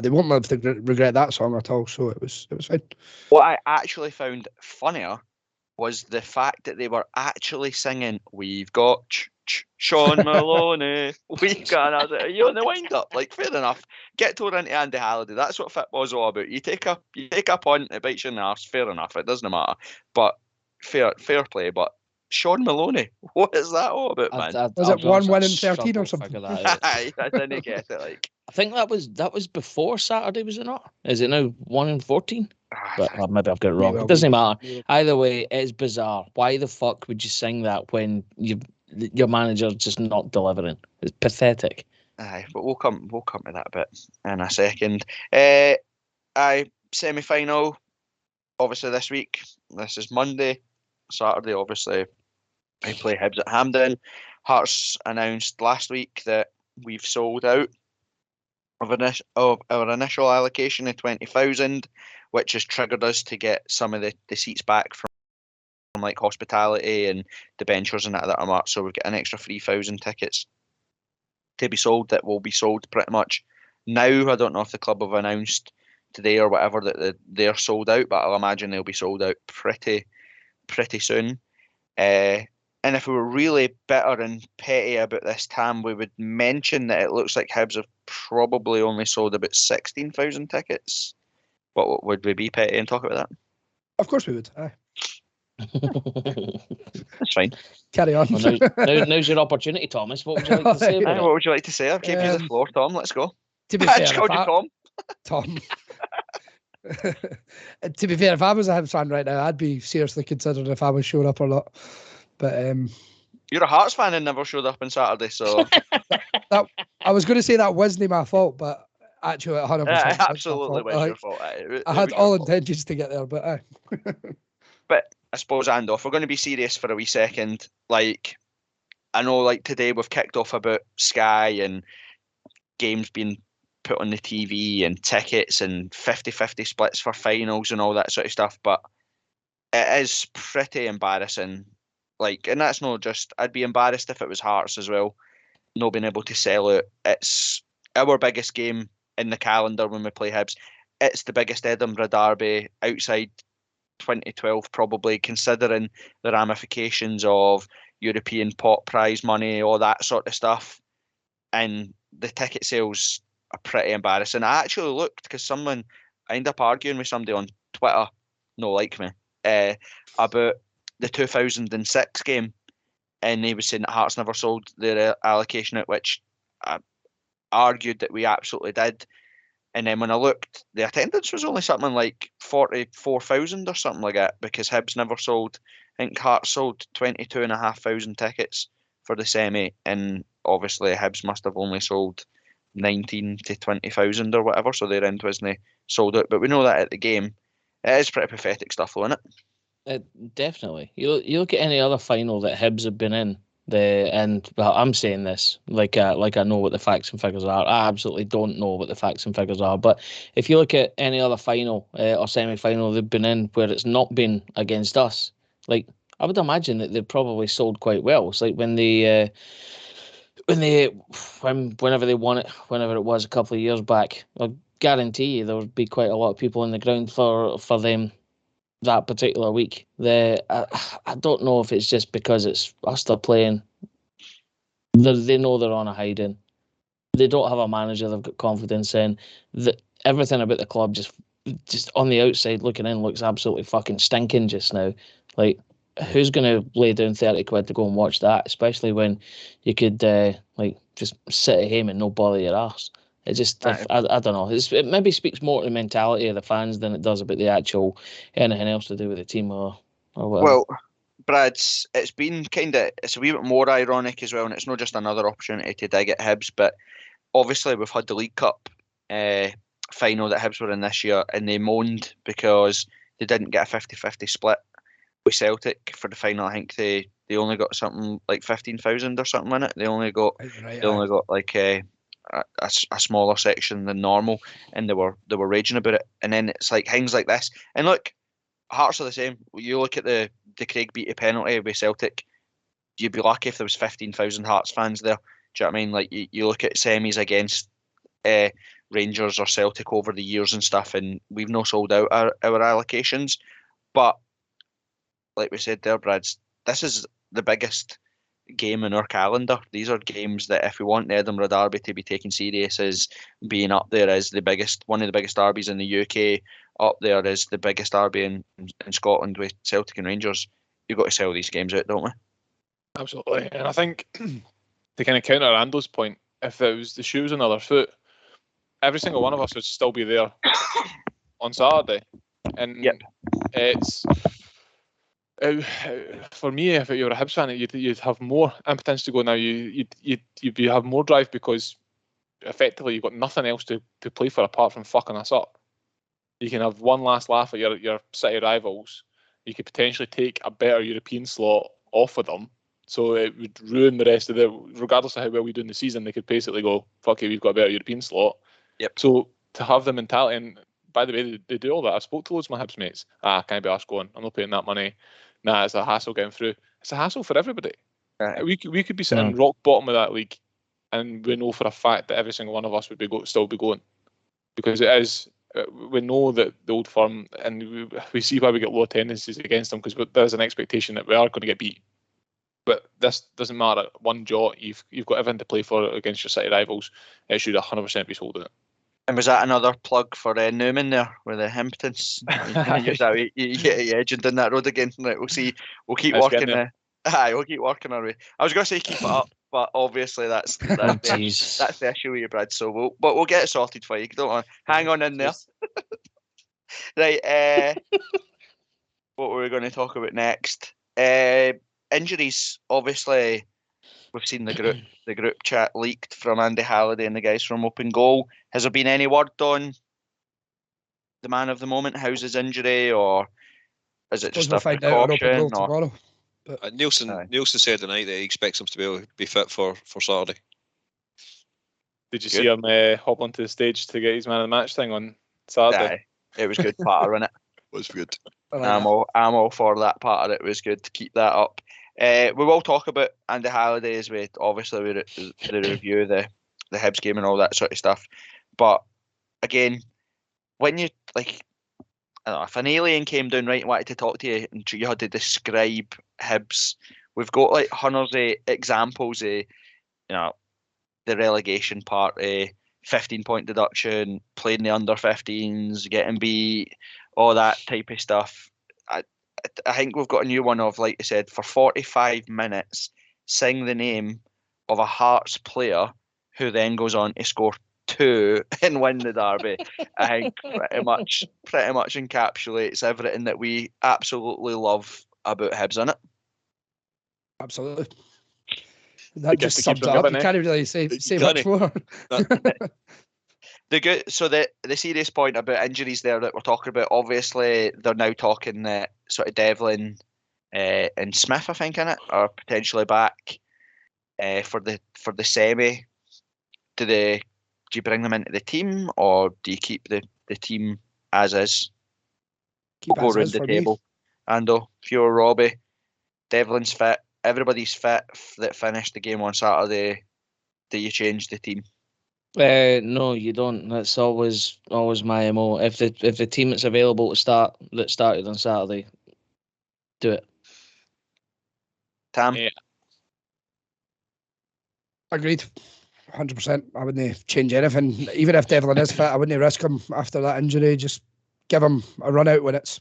They won't live to regret that song at all. So it was fine. What I actually found funnier was the fact that they were actually singing, "We've got Sean Maloney, we've got," and I was like, "Are you on the wind up?" Like, fair enough. Get toward into Andy Halliday. That's what football's all about. You take up on it bites you in the arse. Fair enough. It doesn't matter. But fair play. But Sean Maloney, what is that all about, man? Was it 1-1 in 13 or something? Figure that out. I didn't get it. Like, I think that was before Saturday, was it not? Is it now 1 in 14? But maybe I've got it wrong. well It doesn't be. matter. Either way, it's bizarre. Why the fuck would you sing that when your manager's just not delivering? It's pathetic. aye, but we'll come to that bit in a second. Semi-final, obviously this week. This is Monday. Saturday, obviously, I play Hibs at Hampden. Hearts announced last week that we've sold out of our initial allocation of 20,000, which has triggered us to get some of the seats back from like hospitality and debentures and that are marked. So we've got an extra 3,000 tickets to be sold that will be sold pretty much now. I don't know if the club have announced today or whatever that they're sold out, but I'll imagine they'll be sold out pretty soon. And if we were really bitter and petty about this, Tam, we would mention that it looks like Hibs have probably only sold about 16,000 tickets. What would we be petty and talk about that? Of course we would. Aye. That's fine. Carry on. Well, now's your opportunity, Thomas. What would you like to say about What would you like to say? I'll give you the floor, Tom. Let's go. To be I fair, just called you Tom. Tom. To be fair, if I was a Hibs fan right now, I'd be seriously considering if I was showing up or not. But you're a Hearts fan and never showed up on Saturday, so that I was going to say that wasn't my fault, but actually, 100%. It absolutely was your fault. I had all intentions to get there, but But I suppose, Ando, if we're going to be serious for a wee second, like I know, like today we've kicked off about Sky and games being put on the TV and tickets and 50-50 splits for finals and all that sort of stuff, but it is pretty embarrassing. Like, and that's not just, I'd be embarrassed if it was Hearts as well, not being able to sell it. It's our biggest game in the calendar when we play Hibs. It's the biggest Edinburgh derby outside 2012, probably, considering the ramifications of European pot prize money, all that sort of stuff. And the ticket sales are pretty embarrassing. I actually looked because I ended up arguing with somebody on Twitter, no like me, about the 2006 game, and he was saying that Hearts never sold their allocation, at which I argued that we absolutely did. And then when I looked, the attendance was only something like 44,000 or something like that, because Hibs never sold. I think Hearts sold 22,500 tickets for the semi, and obviously Hibs must have only sold 19 to 20,000 or whatever, so their end wasn't sold out. But we know that at the game, it is pretty pathetic stuff, though, isn't it? Definitely. You look at any other final that Hibs have been in, well, I'm saying this like I know what the facts and figures are. I absolutely don't know what the facts and figures are. But if you look at any other final or semi-final they've been in where it's not been against us, like I would imagine that they've probably sold quite well. It's like whenever they won it, whenever it was a couple of years back, I guarantee you there would be quite a lot of people in the ground for them that particular week. I don't know if it's just because it's us they're playing. They know they're on a hiding. They don't have a manager they've got confidence in. Everything about the club just on the outside looking in looks absolutely fucking stinking just now. Like, who's going to lay down 30 quid to go and watch that, especially when you could just sit at home and no bother your arse. It just, I don't know. It maybe speaks more to the mentality of the fans than it does about the actual anything else to do with the team or whatever. Well, Brad, it's been it's a wee bit more ironic as well, and it's not just another opportunity to dig at Hibs, but obviously we've had the League Cup final that Hibs were in this year, and they moaned because they didn't get a 50-50 split with Celtic for the final. I think they only got something like 15,000 or something in it. They only got like a smaller section than normal, and they were raging about it. And then it's like things like this. And look, Hearts are the same. You look at the Craig Beattie penalty with Celtic, you'd be lucky if there was 15,000 Hearts fans there. Do you know what I mean? Like you look at semis against Rangers or Celtic over the years and stuff, and we've not sold out our allocations. But like we said there, Brad, this is the biggest game in our calendar. These are games that, if we want the Edinburgh Derby to be taken serious as being up there as one of the biggest derbies in the UK, up there as the biggest derby in Scotland with Celtic and Rangers, you've got to sell these games out, don't we? Absolutely. And I think to kind of counter Ando's point, if it was the shoes on the other foot, every single one of us would still be there on Saturday. And yep. It's for me, if you were a Hibs fan, you'd have more impotence to go now. You'd have more drive, because effectively you've got nothing else to play for apart from fucking us up. You can have one last laugh at your city rivals. You could potentially take a better European slot off of them, So it would ruin the rest of regardless of how well we do in the season, they could basically go, fuck it, we've got a better European slot. Yep. So to have the mentality, and by the way, they do all that. I spoke to loads of my Hibs mates. Can't be arsed going. I'm not paying that money. Nah, it's a hassle getting through. It's a hassle for everybody. Right. We could be sitting rock bottom of that league, and we know for a fact that every single one of us would still be going, because it is. We know that the Old Firm, and we see why we get low attendances against them, because there's an expectation that we are going to get beat. But this doesn't matter. One jot, you've got everything to play for against your city rivals. It should 100% be sold out. And was that another plug for Newman there with the Hamptons? You edging down that road again. Right, we'll see. We'll keep working. We'll keep working our way. I was going to say keep it up, but obviously that's the issue with you, Brad. So we'll get it sorted for you. Don't worry. Hang on in there. Right. What were we going to talk about next? Injuries. Obviously, we've seen the group chat leaked from Andy Halliday and the guys from Open Goal. Has there been any word on the man of the moment? How's his injury, or is it just a precaution? Tomorrow. Nielsen said tonight that he expects him to be able to be fit for Saturday. Did you see him hop onto the stage to get his man of the match thing on Saturday? It was good part of it. It was good. I'm all for that part of it. It was good to keep that up. We will talk about Andy Halliday as we review the Hibs game and all that sort of stuff. But again, when you like, I don't know, if an alien came down right and wanted to talk to you and you had to describe Hibs, we've got like hundreds of examples of, the relegation part, 15-point deduction, playing the under 15s, getting beat, all that type of stuff. I think we've got a new one of, like I said, for 45 minutes, sing the name of a Hearts player who then goes on to score 2 and win the derby. I think pretty much encapsulates everything that we absolutely love about Hibs, innit? Absolutely. That just sums it up. You can't really say much more. The serious point about injuries there that we're talking about, obviously they're now talking that sort of Devlin and Smith, I think, in it, are potentially back for the semi. Do you bring them into the team, or do you keep the team as is? Keep we'll go around the table. Ando, Pure, Robbie, Devlin's fit. Everybody's fit that finished the game on Saturday. Do you change the team? No, you don't. That's always my MO. If the team that's available to start that started on Saturday, do it. Tam? Yeah. Agreed. 100%. I wouldn't change anything. Even if Devlin is fit, I wouldn't risk him after that injury. Just give him a run out when it's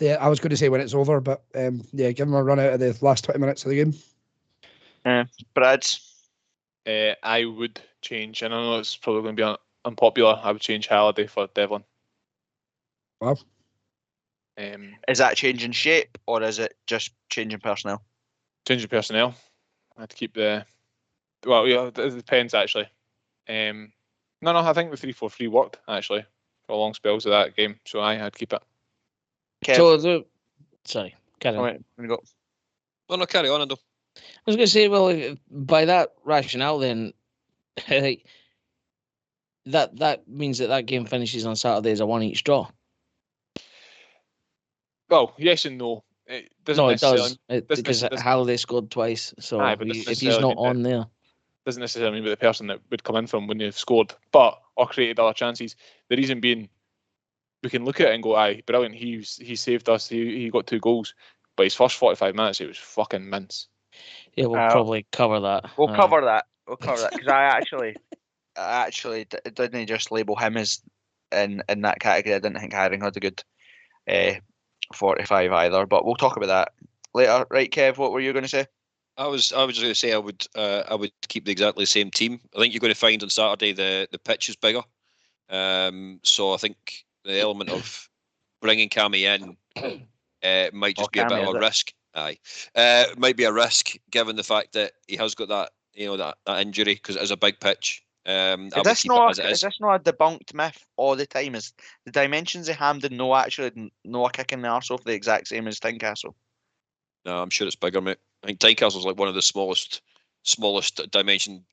I was going to say when it's over, but give him a run out of the last 20 minutes of the game. Brad's? I would change, and I know it's probably going to be unpopular, I would change Halliday for Devlin. Wow. Is that changing shape, or is it just changing personnel? Changing personnel. I'd keep the... Well, yeah, it depends, actually. No, I think the 3-4-3 worked, actually, for long spells of that game, so I'd keep it. Kev? Sorry, carry on. Right, go. No, carry on, Ando. I was going to say, well, by that rationale, then, like, that means that game finishes on Saturday as a 1-each draw. Well, yes and no. It does. Because Halliday scored twice. So if he's not on there, doesn't necessarily mean the person that would come in from when they've scored, or created other chances. The reason being, we can look at it and go, "Aye, brilliant! He saved us. He got 2 goals." But his first 45 minutes, it was fucking mince. Yeah, we'll probably cover that. We'll cover that because I actually didn't just label him as in that category. I didn't think Hiring had a good 45 either, but we'll talk about that later. Right, Kev, what were you going to say? I was just going to say I would keep exactly the same team. I think you're going to find on Saturday the pitch is bigger, so I think the element of bringing Cammy in might just be a bit of a risk. Aye, it might be a risk given the fact that he has got that that injury, because it is a big pitch. Is this not a debunked myth all the time? Is the dimensions of Hampden no a kick in the arsehole for the exact same as Tynecastle? No, I'm sure it's bigger, mate. I think Tynecastle's like one of the smallest dimensioned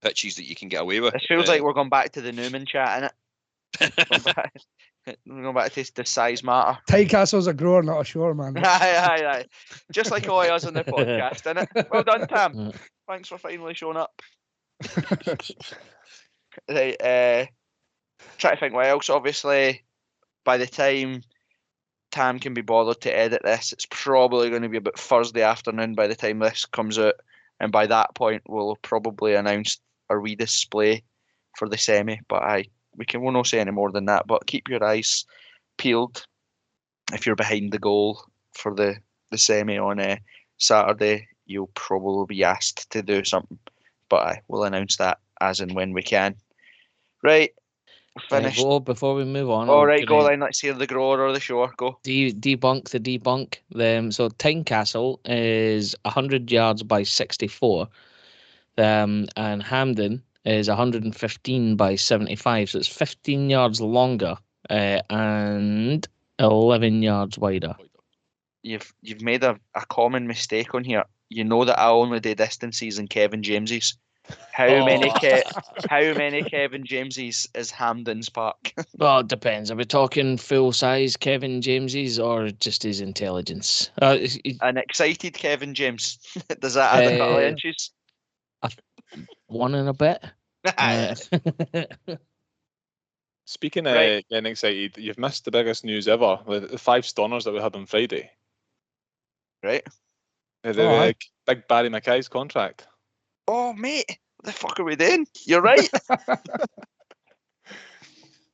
pitches that you can get away with. It feels like we're going back to the Newman chat, innit? We're going back to the size matter. Tynecastle's a grower, not a shore, man. Aye. Just like all of us on the podcast, innit? Well done, Tam. Thanks for finally showing up. Right, try to think what else. Obviously, by the time Tam can be bothered to edit this, it's probably going to be about Thursday afternoon by the time this comes out, and by that point we'll probably announce a redisplay for the semi. But we'll not say any more than that. But keep your eyes peeled if you're behind the goal for the semi on Saturday. You'll probably be asked to do something, but we'll announce that as and when we can. Right. Finished. Before we move on. All right, go then. Let's hear the grower or the shore. Go. Debunk the debunk. So Tynecastle is 100 yards by 64. And Hampden is 115 by 75. So it's 15 yards longer and 11 yards wider. You've made a common mistake on here. You know that I only do distances in Kevin James's. How many Kevin Jameses is Hampden's Park? Well, it depends. Are we talking full size Kevin Jameses or just his intelligence? An excited Kevin James. Does that add a couple of inches? One and a bit. Speaking of getting excited, you've missed the biggest news ever. The 5 stoners that we had on Friday. Right. The big Barry Mackay's contract. Oh, mate. What the fuck are we doing? You're right.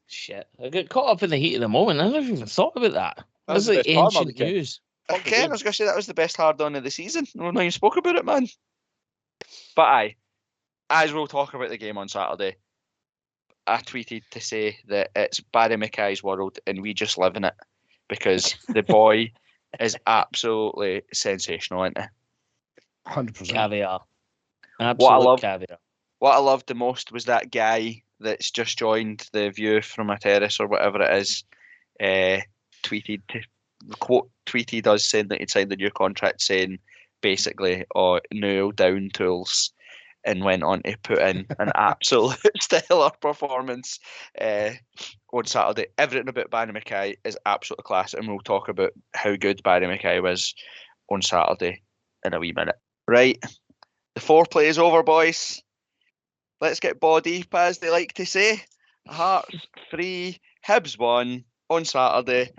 Shit. I got caught up in the heat of the moment. I never even thought about that. That's That's like the best part, ancient news. Ken, I was going to say that was the best hard on of the season. We've not even spoke about it, man. But as we'll talk about the game on Saturday, I tweeted to say that it's Barry Mackay's world and we just live in it because the boy is absolutely sensational, isn't he? 100%. Caviar. Absolute caviar. What I loved the most was that guy that's just joined the View from a Terrace or whatever it is, tweeted us saying that he'd signed the new contract saying basically, nail down tools, and went on to put in an absolute stellar performance on Saturday. Everything about Barry Mackay is absolute class, and we'll talk about how good Barry Mackay was on Saturday in a wee minute. Right, the foreplay is over, boys. Let's get body, as they like to say. Hearts 3, Hibs 1 on Saturday.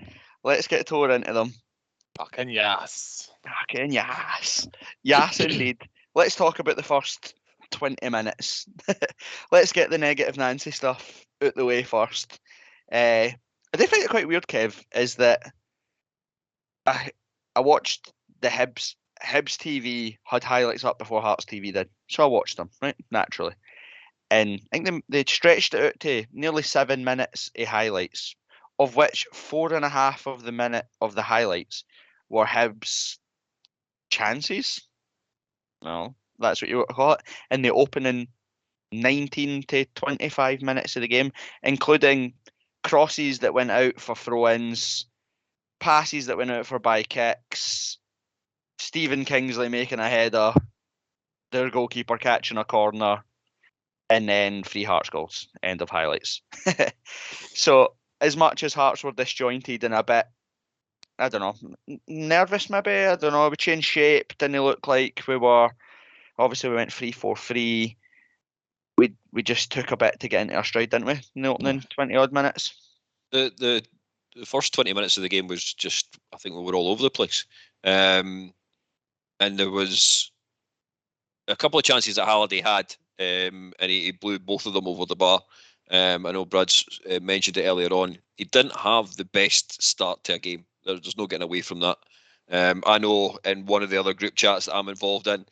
Let's get tore into them. Fucking yes. Fucking yes. Yes, indeed. Let's talk about the first 20 minutes. Let's get the negative Nancy stuff out the way first. I do find it quite weird, Kev, is that I watched the Hibs TV had highlights up before Hearts TV did, so I watched them, right, naturally. And I think they stretched it out to nearly 7 minutes of highlights, of which 4.5 of the minute of the highlights were Hibs chances. No, that's what you would call it. In the opening 19 to 25 minutes of the game, including crosses that went out for throw-ins, passes that went out for by kicks, Stephen Kingsley making a header, their goalkeeper catching a corner, and then 3 Hearts goals. End of highlights. So, as much as Hearts were disjointed and a bit, I don't know, nervous maybe, I don't know, we changed shape, didn't look like we were, obviously we went 3-4-3, we just took a bit to get into our stride, didn't we, in the opening 20 odd minutes? The first 20 minutes of the game was just, I think we were all over the place. And there was a couple of chances that Halliday had, and he blew both of them over the bar. I know Brad's mentioned it earlier on. He didn't have the best start to a game. There's no getting away from that. I know in one of the other group chats that I'm involved in,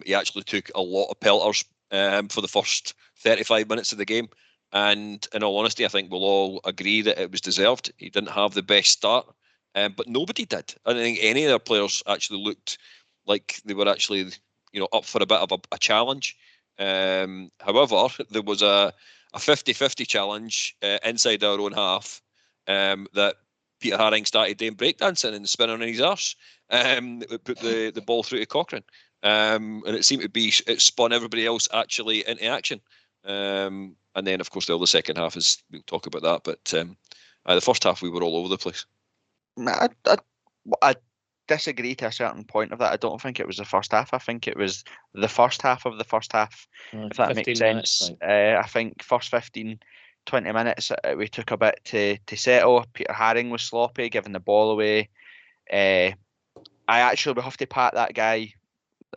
he actually took a lot of pelters for the first 35 minutes of the game. And in all honesty, I think we'll all agree that it was deserved. He didn't have the best start, but nobody did. I don't think any of their players actually looked like they were actually, up for a bit of a challenge. However, there was a 50-50 challenge inside our own half that Peter Haring started doing breakdancing and spinning on his arse. It put the ball through to Cochrane. And it seemed to be, it spun everybody else actually into action. And then, of course, the second half is, we'll talk about that. But the first half, we were all over the place. I disagree to a certain point of that. I don't think it was the first half. I think it was the first half of the first half, if that makes sense. I think first 15, 20 minutes, we took a bit to settle. Peter Haring was sloppy, giving the ball away. We have to pat that guy.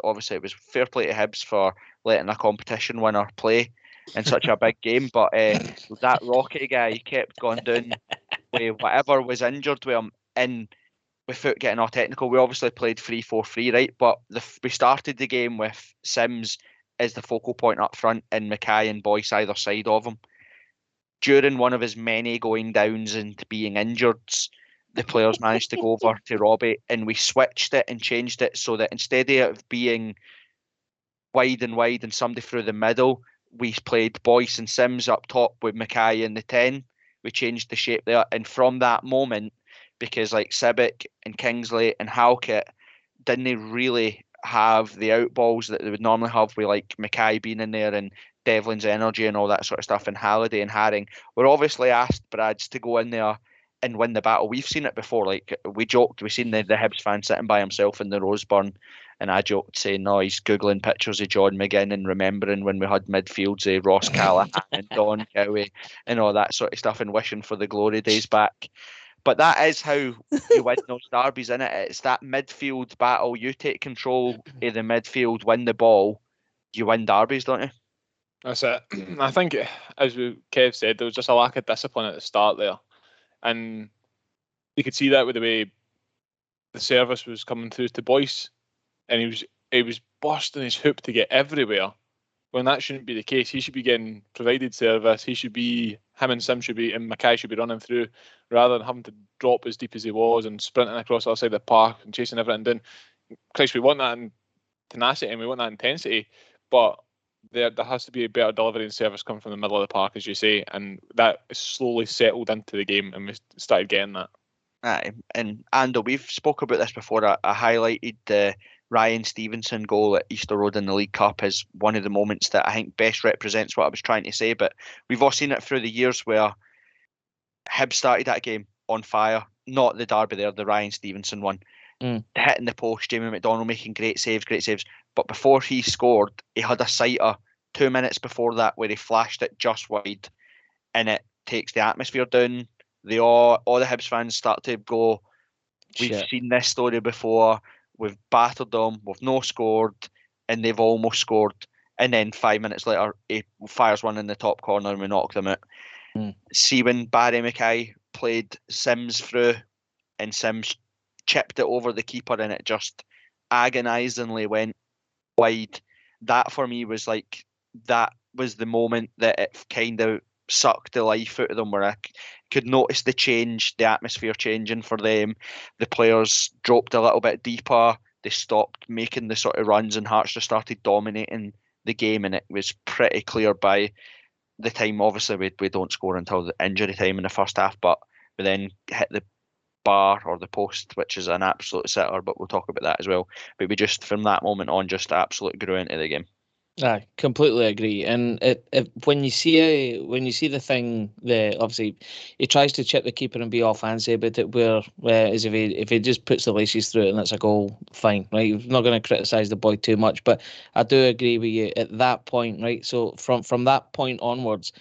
Obviously, it was fair play to Hibs for letting a competition winner play in such a big game. But that Rocky guy kept going down with whatever was injured with him in, without getting all technical. We obviously played 3-4-3, right? But we started the game with Sims as the focal point up front and Mackay and Boyce either side of him. During one of his many going downs and being injured, the players managed to go over to Robbie, and we switched it and changed it so that instead of it being wide and somebody through the middle, we played Boyce and Sims up top with Mackay in the 10. We changed the shape there, and from that moment, because like Sibic and Kingsley and Halkett didn't really have the outballs that they would normally have, with like Mackay being in there and Devlin's energy and all that sort of stuff, and Halliday and Haring. We're obviously asked Brads to go in there and win the battle. We've seen it before. Like, we joked, we've seen the Hibs fan sitting by himself in the Roseburn, and I joked saying, no, he's Googling pictures of John McGinn and remembering when we had midfields of Ross Callahan and Don Cowie and all that sort of stuff, and wishing for the glory days back. But that is how you win those derbies, innit? It's that midfield battle. You take control of the midfield, win the ball, you win derbies, don't you? That's it. I think, as Kev said, there was just a lack of discipline at the start there. And you could see that with the way the service was coming through to Boyce. And he was busting his hoop to get everywhere, when that shouldn't be the case. He should be getting provided service. Him and Sim should be, and Mackay should be running through, rather than having to drop as deep as he was and sprinting across the other side of the park and chasing everything down. Christ, we want that tenacity and we want that intensity, but there has to be a better delivery and service coming from the middle of the park, as you say, and that is slowly settled into the game, and we started getting that. Aye, and Ando, we've spoke about this before. I highlighted the Ryan Stevenson goal at Easter Road in the League Cup as one of the moments that I think best represents what I was trying to say. But we've all seen it through the years where Hibs started that game on fire. Not the derby there, the Ryan Stevenson one. Hitting the post, Jamie McDonald making great saves. But before he scored, he had a sighter 2 minutes before that where he flashed it just wide, and it takes the atmosphere down. All the Hibs fans start to go, we've seen this story before. We've battered them, we've no scored, and they've almost scored. And then 5 minutes later, he fires one in the top corner and we knock them out. See, when Barry Mackay played Sims through and Sims chipped it over the keeper and it just agonisingly went wide, that for me was like, that was the moment that it kind of sucked the life out of them, where I could notice the atmosphere changing for them. The players dropped a little bit deeper. They stopped making the sort of runs, and Hearts just started dominating the game. And it was pretty clear by the time, obviously, we don't score until the injury time in the first half, but we then hit the bar or the post, which is an absolute sitter, but we'll talk about that as well. But we just, from that moment on, just absolutely grew into the game. I completely agree, and when you see the thing, obviously he tries to chip the keeper and be all fancy about it. Whereas if he just puts the laces through it and it's a goal, fine, right? I'm not going to criticise the boy too much, but I do agree with you at that point, right? So from that point onwards,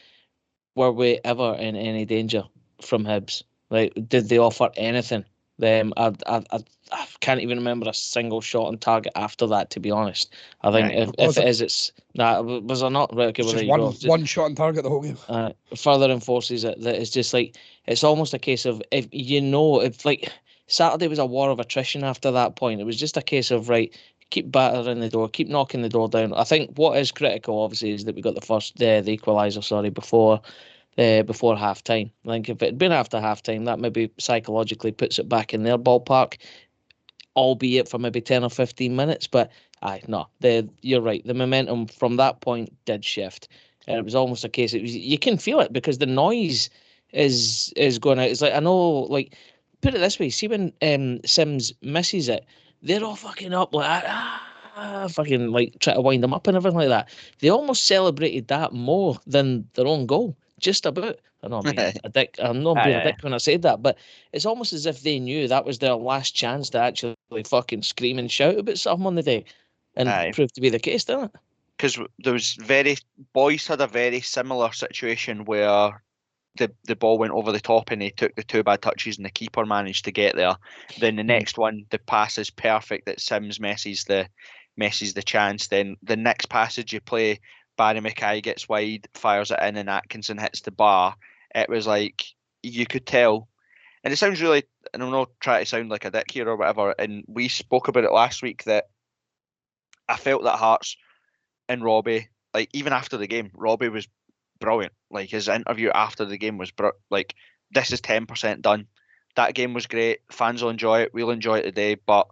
were we ever in any danger from Hibs? Like, did they offer anything? I can't even remember a single shot on target after that, to be honest. I think if it is, it's was there not? Right, okay, well, there you go. One shot on target the whole game. Further enforces it that it's just like, it's almost a case of, if like Saturday was a war of attrition after that point. It was just a case of, right, keep battering the door, keep knocking the door down. I think what is critical, obviously, is that we got the equaliser, before half time. I think if it had been after half time, that maybe psychologically puts it back in their ballpark, albeit for maybe 10 or 15 minutes. But you're right. The momentum from that point did shift. And it was almost a case, you can feel it because the noise is going out. It's like, I know, like, put it this way, see when Sims misses it, they're all fucking up like fucking like try to wind them up and everything like that. They almost celebrated that more than their own goal. Just about. I know I'm being a dick. I'm not being a dick when I said that, but it's almost as if they knew that was their last chance to actually fucking scream and shout about something on the day, and proved to be the case, didn't it? Because there was Boyce had a very similar situation where the ball went over the top and he took the 2 bad touches and the keeper managed to get there. Then the next one, the pass is perfect that Sims messes the chance. Then the next passage you play, Barry Mackay gets wide, fires it in, and Atkinson hits the bar. It was like you could tell, and it sounds really, and I'm not trying to sound like a dick here or whatever. And we spoke about it last week that I felt that Hearts and Robbie, like even after the game, Robbie was brilliant. Like his interview after the game was like, this is 10% done. That game was great. Fans will enjoy it. We'll enjoy it today. But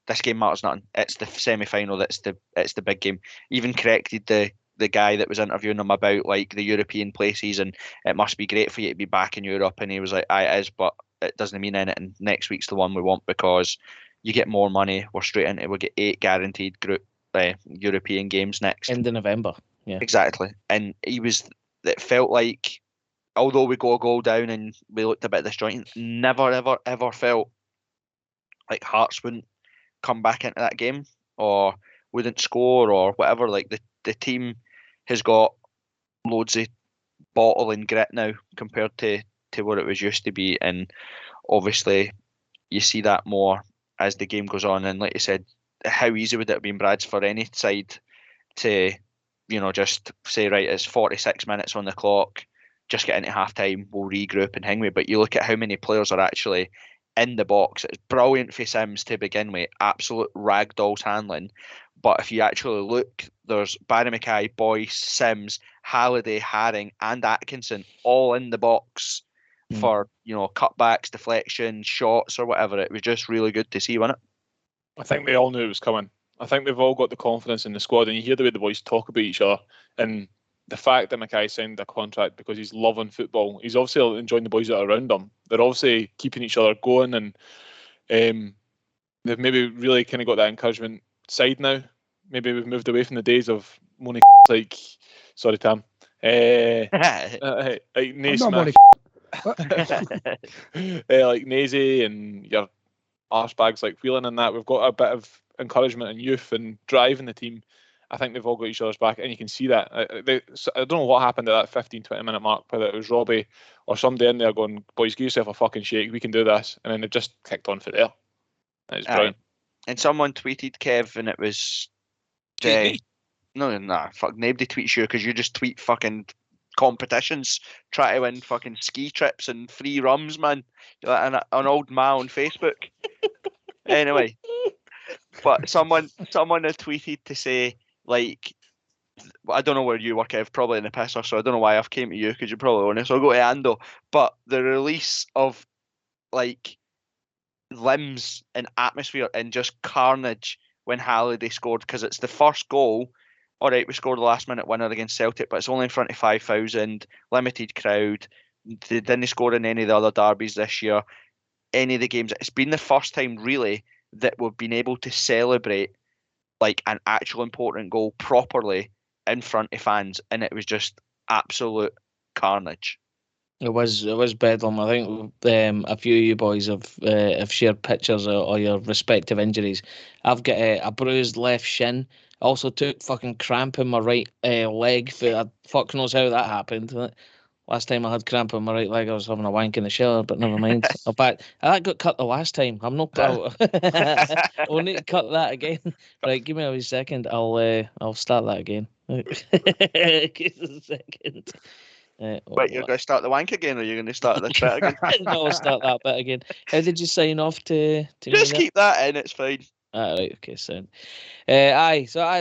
this game matters nothing. It's the semi-final. It's the big game. Even corrected the guy that was interviewing him about like the European places and it must be great for you to be back in Europe. And he was like, aye, it is, but it doesn't mean anything. Next week's the one we want because you get more money. We're straight into it. We'll get 8 guaranteed group European games next. End of November. Yeah. Exactly. And it felt like, although we go a goal down and we looked a bit disjointed, never, ever, ever felt like Hearts wouldn't come back into that game or wouldn't score or whatever. Like the team has got loads of bottle and grit now compared to what it was used to be. And obviously you see that more as the game goes on. And like you said, how easy would it have been, Brads, for any side to, just say, right, it's 46 minutes on the clock, just get into half time, we'll regroup and hang with. But you look at how many players are actually in the box. It's brilliant for Sims to begin with, absolute ragdolls handling. But if you actually look, there's Barry Mackay, Boyce, Sims, Halliday, Haring, and Atkinson all in the box for, cutbacks, deflections, shots, or whatever. It was just really good to see, wasn't it? I think they all knew it was coming. I think they've all got the confidence in the squad, and you hear the way the boys talk about each other. And the fact that Mackay signed a contract because he's loving football, he's obviously enjoying the boys that are around him. They're obviously keeping each other going, and they've maybe really kind of got that encouragement side now. Maybe we've moved away from the days of moaning like, sorry, Tam. Like Naismith, like Nazy and your arsebags like Whelan and that. We've got a bit of encouragement and youth and drive in the team. I think they've all got each other's back, and you can see that. I don't know what happened at that 15-20 minute mark, whether it was Robbie or somebody in there going, boys, give yourself a fucking shake, we can do this. And then they've just kicked on for there. It's brilliant. And someone tweeted, Kev, and it was... fuck, nobody tweets you because you just tweet fucking competitions, try to win fucking ski trips and free rums, man. You're like an old man on Facebook. Anyway, but someone had tweeted to say, like, I don't know where you work, Kev, probably in the pisser, so I don't know why I've came to you because you're probably on it, so I'll go to Ando. But the release of, like, limbs and atmosphere and just carnage when Halliday scored, because it's the first goal. All right, we scored the last minute winner against Celtic, but it's only in front of 5,000, limited crowd. They didn't score in any of the other derbies this year, any of the games. It's been the first time really that we've been able to celebrate like an actual important goal properly in front of fans, and it was just absolute carnage. It was bedlam. I think a few of you boys have shared pictures of your respective injuries. I've got a bruised left shin. I also took fucking cramp in my right leg. Fuck knows how that happened. Last time I had cramp in my right leg, I was having a wank in the shower, but never mind. That got cut the last time. I'm not. We'll need to cut that again. Right, give me a wee second. I'll start that again. Give us a second. Wait, you're going to start the wank again, or you're going to start the bit again? No, I'll start that bit again. How did you sign off to just keep that in? It's fine. Right, okay, so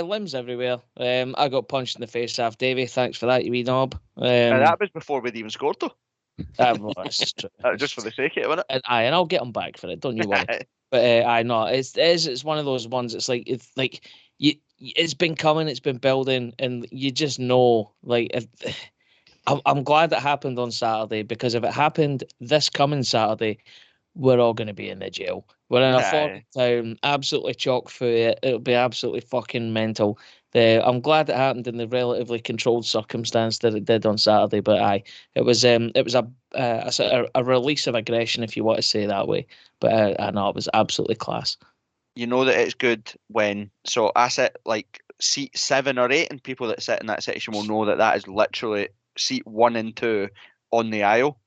limbs everywhere. I got punched in the face off Davey. Thanks for that, you wee knob. And that was before we'd even scored, though. Well, that's true. Just for the sake of it, wasn't it? And I'll get him back for it. Don't you worry. But no, it's one of those ones. It's like it's been coming, it's been building, and you just know, like. I'm glad it happened on Saturday, because if it happened this coming Saturday, we're all going to be in the jail. We're in a Aye. foreign town, absolutely chock full. It'll be absolutely fucking mental. I'm glad it happened in the relatively controlled circumstance that it did on Saturday. But aye, it was a sort of a release of aggression, if you want to say it that way. But I know it was absolutely class. You know that it's good when, so I sit like seat 7 or 8, and people that sit in that section will know that is literally seat 1 and 2 on the aisle.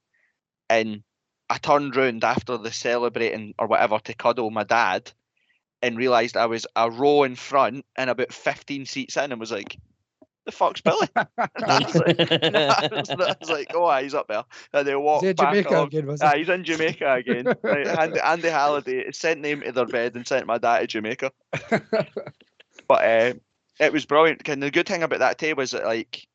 And I turned round after the celebrating or whatever to cuddle my dad, and realised I was a row in front and about 15 seats in, and was like, the fuck's Billy? I was like, oh, he's up there. And they walked Is he in back Jamaica along. again, was he? He's in Jamaica again. Right, Andy Halliday sent them to their bed and sent my dad to Jamaica. But it was brilliant. And the good thing about that day was that, like,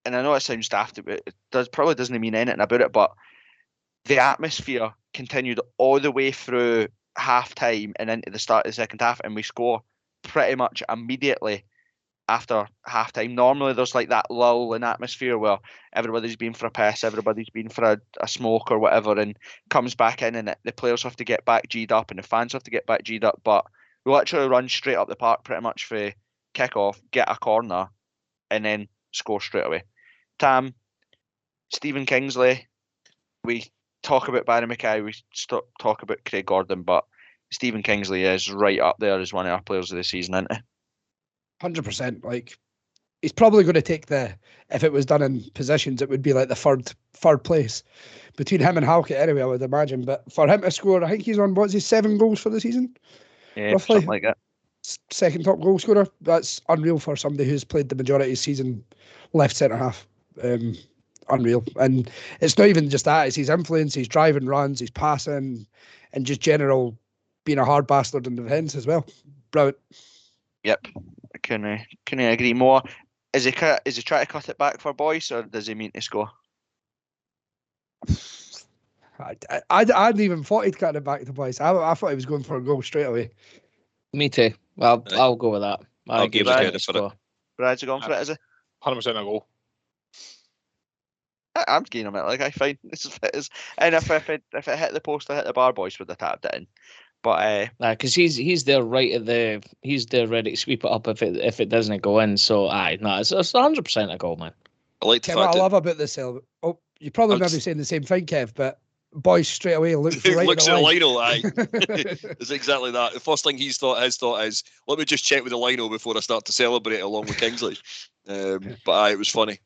and I know it sounds daft, but it probably doesn't mean anything about it, but the atmosphere continued all the way through half time and into the start of the second half, and we score pretty much immediately after half time. Normally there's like that lull in atmosphere where everybody's been for a piss, everybody's been for a smoke or whatever, and comes back in, and the players have to get back G'd up and the fans have to get back G'd up. But we literally run straight up the park pretty much for kick off, get a corner, and then score straight away. Tam, Stephen Kingsley, we talk about Barry Mackay, we talk about Craig Gordon, but Stephen Kingsley is right up there as one of our players of the season, isn't he? 100%. Like, he's probably going to take if it was done in positions, it would be like the third place between him and Halkett anyway, I would imagine. But for him to score, I think he's on, 7 goals for the season? Yeah, roughly. something like that. Second top goal scorer. That's unreal for somebody who's played the majority of his season left centre half. Unreal. And it's not even just that, it's his influence, he's driving runs, he's passing, and just general being a hard bastard in defence as well. Brilliant. Yep, I couldn't agree more. Is he trying to cut it back for Boyce, or does he mean to score? I hadn't even thought he'd cut it back to Boyce. I thought he was going for a goal straight away. Me too. I'll go with that. I'll give him credit for it. Brad's going for it, is he? 100% a goal. I'm keen on it. Like, I find this is, and if it hit the post or hit the bar, Boyce would have tapped it in. But because he's there right at he's there ready to sweep it up if it doesn't go in. So it's 100% a goal, man. I like the Kev, fact what I that love about this, you're probably maybe saying the same thing, Kev, but Boyce straight away looks right looks at at the line. Lionel. Aye, it's exactly that. The first thing his thought is, let me just check with the Lionel before I start to celebrate along with Kingsley. But it was funny.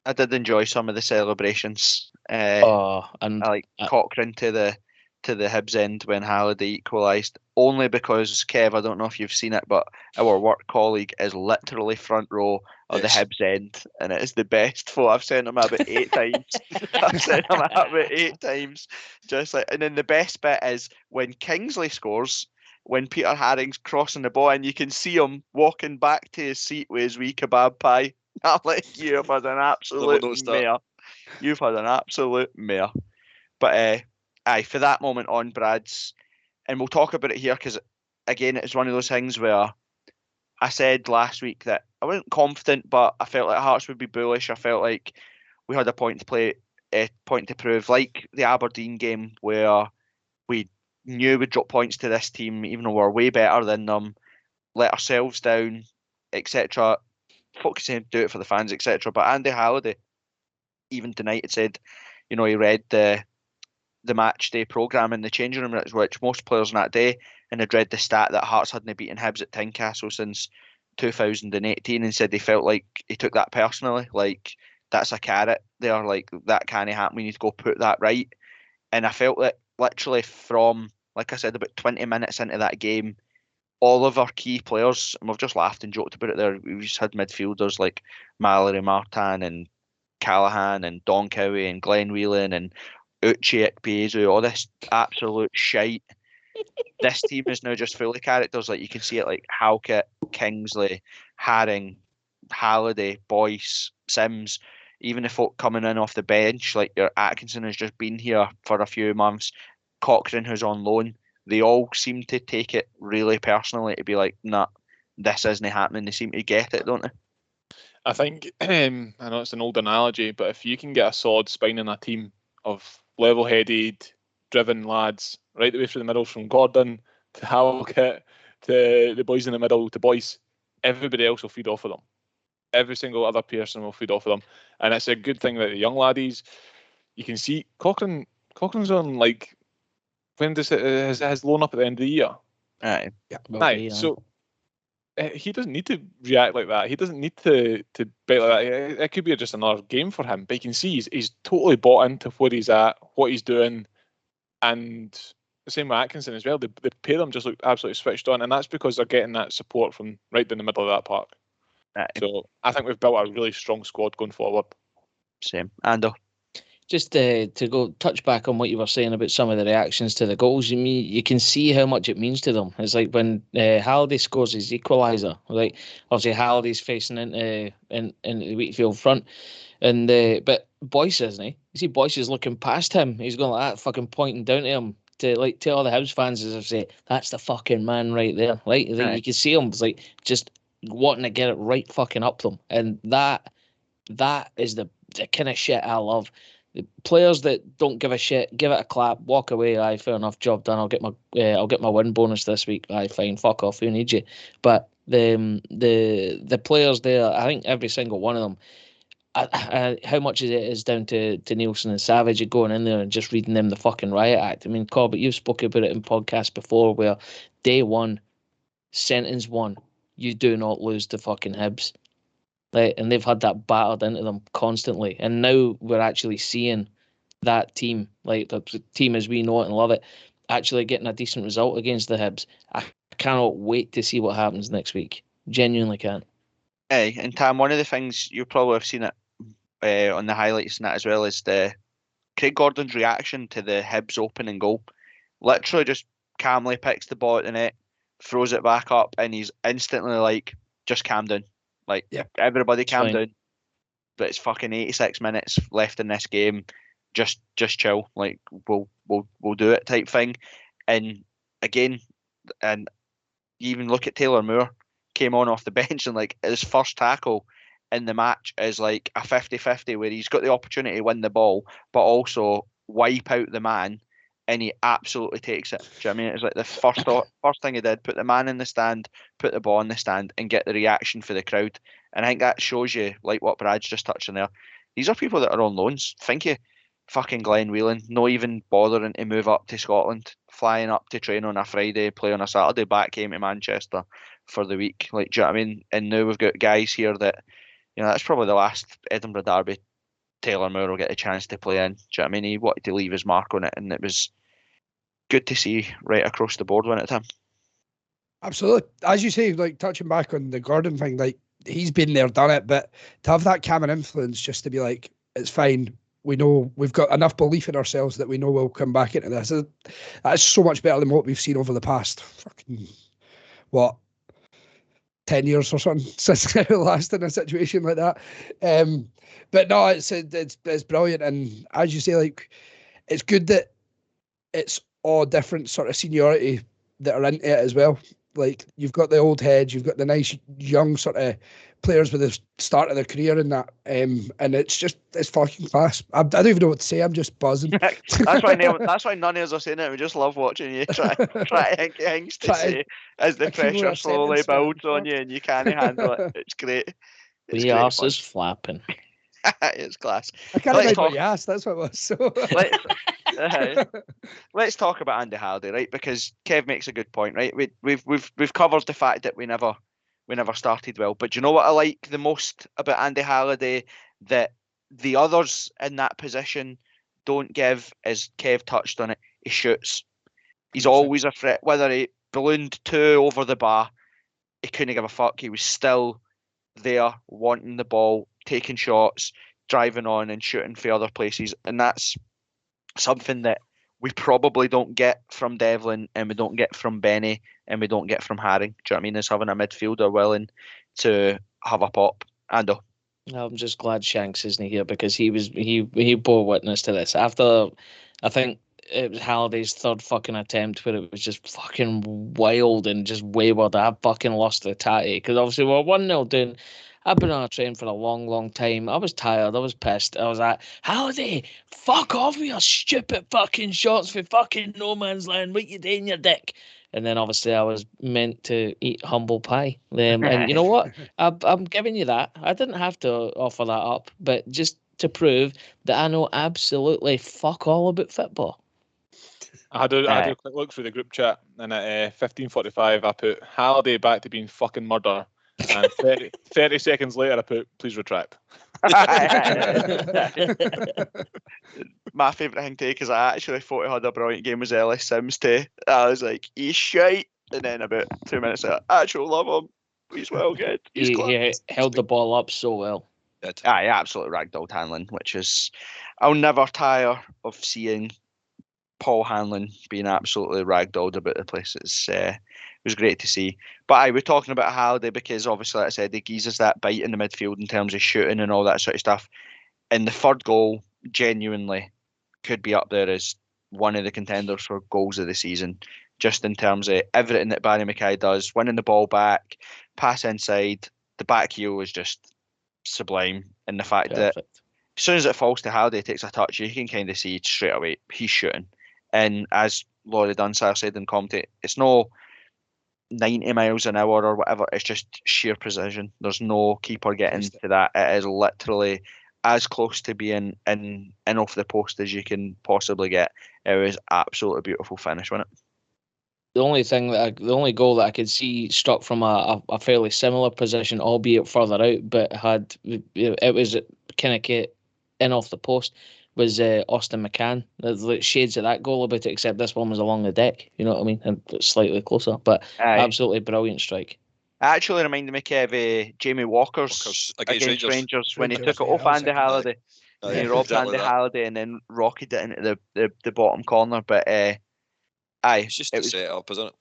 I did enjoy some of the celebrations. And I like Cochrane to the Hibs end when Halliday equalised, only because, Kev, I don't know if you've seen it, but our work colleague is literally front row of the Hibs end, and it is the best photo. I've sent him about 8 times. I've sent him about 8 times. Just like, and then the best bit is when Kingsley scores, when Peter Haring's crossing the ball, and you can see him walking back to his seat with his wee kebab pie. I'm like, you have had an absolute mare. You've had an absolute mare. But for that moment on, Brad's, and we'll talk about it here because, again, it's one of those things where I said last week that I wasn't confident, but I felt like Hearts would be bullish. I felt like we had a point to play, a point to prove, like the Aberdeen game where we knew we'd drop points to this team, even though we're way better than them, let ourselves down, etc. Focusing to do it for the fans, etc. But Andy Halliday, even tonight, had said, he read the match day programme in the changing room, which most players on that day, and had read the stat that Hearts hadn't beaten Hibs at Tynecastle since 2018, and said they felt like he took that personally, like that's a carrot there, like that can't happen, we need to go put that right. And I felt that literally from, like I said, about 20 minutes into that game, all of our key players, and we've just laughed and joked about it there, we've just had midfielders like Mallory Martin and Callahan and Don Cowie and Glenn Whelan and Uche Ikpeazu, all this absolute shite. This team is now just full of characters. Like, you can see it, like Halkett, Kingsley, Haring, Halliday, Boyce, Sims, even the folk coming in off the bench, like your Atkinson has just been here for a few months, Cochrane who's on loan. They all seem to take it really personally, to be like, nah, this isn't happening. They seem to get it, don't they? I think, I know it's an old analogy, but if you can get a solid spine in a team of level-headed, driven lads right the way through the middle, from Gordon to Halkett to the boys in the middle to Boyce. Everybody else will feed off of them. Every single other person will feed off of them, and it's a good thing that the young laddies. You can see Cochrane's on, like, when does his loan up at the end of the year? Aye. Yeah. Aye. So he doesn't need to react like that. He doesn't need to bite like that. It could be just another game for him. But you can see he's totally bought into where he's at, what he's doing, and the same with Atkinson as well. The pair of them just look absolutely switched on, and that's because they're getting that support from right down the middle of that park. Aye. So I think we've built a really strong squad going forward. Same. Ando. Just to go touch back on what you were saying about some of the reactions to the goals, you can see how much it means to them. It's like when Halliday scores his equaliser, right? Obviously Halliday's facing into the Wheatfield front, and but Boyce isn't he? You see Boyce is looking past him. He's going like that, fucking pointing down to him to like tell all the Hibs fans, as I say, that's the fucking man right there. Like you can see him, it's like just wanting to get it right fucking up them, and that is the kind of shit I love. The players that don't give a shit, give it a clap, walk away. Aye, fair enough, job done. I'll get my win bonus this week. Aye, fine, fuck off. Who needs you? But the players there, I think every single one of them. How much of it is down to Nielsen and Savage going in there and just reading them the fucking riot act? I mean, Corbett, you've spoken about it in podcasts before, where day one, sentence one, you do not lose to fucking Hibs. Right, and they've had that battered into them constantly, and now we're actually seeing that team, like the team as we know it and love it, actually getting a decent result against the Hibs. I cannot wait to see what happens next week. Genuinely can. Hey, and Tam, one of the things you'll probably have seen it on the highlights and that as well is the Craig Gordon's reaction to the Hibs opening goal. Literally just calmly picks the ball at the net, throws it back up, and he's instantly like, just calm down. Like, everybody calm down. But it's fucking 86 minutes left in this game. Just chill. Like, we'll do it type thing. And again, and you even look at Taylor Moore, came on off the bench, and like his first tackle in the match is like a 50-50 where he's got the opportunity to win the ball, but also wipe out the man, and he absolutely takes it. Do you know what I mean? It's like the first thing he did, put the man in the stand, put the ball in the stand, and get the reaction for the crowd. And I think that shows you, like what Brad's just touched on there, these are people that are on loans. Think you fucking Glenn Whelan, not even bothering to move up to Scotland, flying up to train on a Friday, play on a Saturday, back home to Manchester for the week. Like, do you know what I mean? And now we've got guys here that, you know, that's probably the last Edinburgh derby Taylor Moore will get a chance to play in. Do you know what I mean? He wanted to leave his mark on it, and it was good to see right across the board when it him. Absolutely. As you say, like touching back on the Gordon thing, like he's been there, done it, but to have that Cameron influence just to be like, it's fine. We know we've got enough belief in ourselves that we know we'll come back into this. That's so much better than what we've seen over the past fucking 10 years or something since last in a situation like that. But no, it's brilliant, and as you say, like it's good that it's all different sort of seniority that are into it as well. Like you've got the old heads, you've got the nice young sort of players with the start of their career in that, and it's fucking class. I don't even know what to say. I'm just buzzing. that's why none of us are saying it. We just love watching you try to think things to say as the pressure slowly builds on you and you can't handle it. It's great. The arse is flapping. It's class. I can't remember what you asked. That's what it was. So let's talk about Andy Halliday, right? Because Kev makes a good point, right? We've covered the fact that we never started well. But do you know what I like the most about Andy Halliday that the others in that position don't give? Is Kev touched on it? He shoots. He's always a threat. Whether he ballooned 2 over the bar, he couldn't give a fuck. He was still there, wanting the ball, taking shots, driving on and shooting for other places. And that's something that we probably don't get from Devlin, and we don't get from Benny, and we don't get from Haring. Do you know what I mean? Is having a midfielder willing to have a pop. Ando. I'm just glad Shanks isn't here, because he bore witness to this. After, I think it was Halliday's third fucking attempt where it was just fucking wild and just wayward. I fucking lost the tatty, because obviously we're 1-0 down. I've been on a train for a long, long time. I was tired. I was pissed. I was like, Halliday, fuck off with your stupid fucking shots for fucking no man's land. What you doing, your dick? And then obviously I was meant to eat humble pie. And you know what? I'm giving you that. I didn't have to offer that up, but just to prove that I know absolutely fuck all about football. I had a quick look through the group chat, and at 15:45 I put Halliday back to being fucking murder, and 30 seconds later I put please retract. My favourite thing to take is I actually thought he had a brilliant game was Ellis Sims too. I was like, he's shite, and then about 2 minutes later, actually love him. He's well good. He held the ball up so well. He absolutely ragdolled Hanlon, which is, I'll never tire of seeing Paul Hanlon being absolutely ragdolled about the place. It was great to see. But we're talking about Halliday because obviously, like I said, he gives us that bite in the midfield in terms of shooting and all that sort of stuff. And the third goal genuinely could be up there as one of the contenders for goals of the season, just in terms of everything that Barry Mackay does, winning the ball back, pass inside, the back heel is just sublime. And the fact that as soon as it falls to Halliday, takes a touch, you can kind of see straight away he's shooting. And as Laurie Dunsire said in commentary, it's no 90 miles an hour or whatever, it's just sheer precision. There's no keeper getting to that. It is literally as close to being in off the post as you can possibly get. It was absolutely beautiful finish, wasn't it? The only goal that I could see struck from a fairly similar position, albeit further out, but it was kind of in off the post, was Austin McCann. There's like shades of that goal about it, except this one was along the deck. You know what I mean? And slightly closer, but absolutely brilliant strike. It actually reminded me of Jamie Walker's against Rangers when he took it off Andy Halliday. And he robbed Andy Halliday and then rocketed it into the bottom corner. But it's just a set up, isn't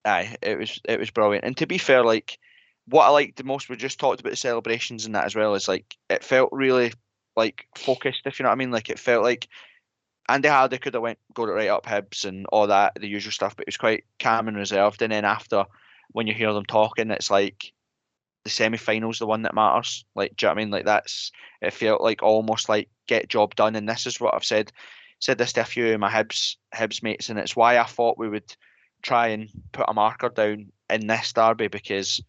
it? It was brilliant. And to be fair, like what I liked the most, we just talked about the celebrations and that as well, is like it felt really like focused, if you know what I mean. Like it felt like Andy Halliday could have got it right up Hibs and all that, the usual stuff, but it was quite calm and reserved. And then after, when you hear them talking, it's like the semi-final's the one that matters. Like, do you know what I mean? Like it felt like almost like get job done. And this is what I've said this to a few of my Hibs mates, and it's why I thought we would try and put a marker down in this derby, because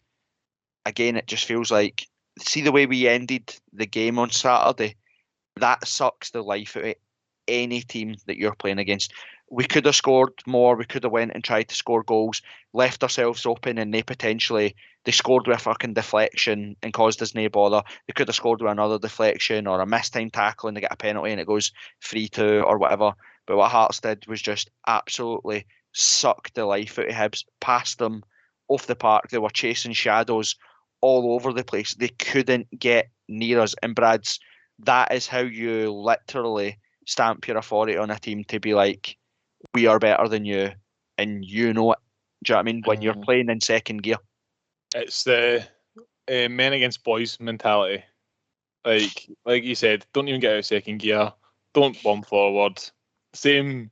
again, it just feels like, see the way we ended the game on Saturday, that sucks the life out of any team that you're playing against. We could have scored more. We could have went and tried to score goals, left ourselves open, and they scored with a fucking deflection and caused us no bother. They could have scored with another deflection or a missed time tackle and they get a penalty and it goes 3-2 or whatever. But what Hearts did was just absolutely suck the life out of Hibs, passed them off the park. They were chasing shadows all over the place. They couldn't get near us. And that is how you literally stamp your authority on a team, to be like, we are better than you, and you know it. Do you know what I mean? When you're playing in second gear. It's the men against boys mentality. Like you said, don't even get out of second gear. Don't bomb forward. Same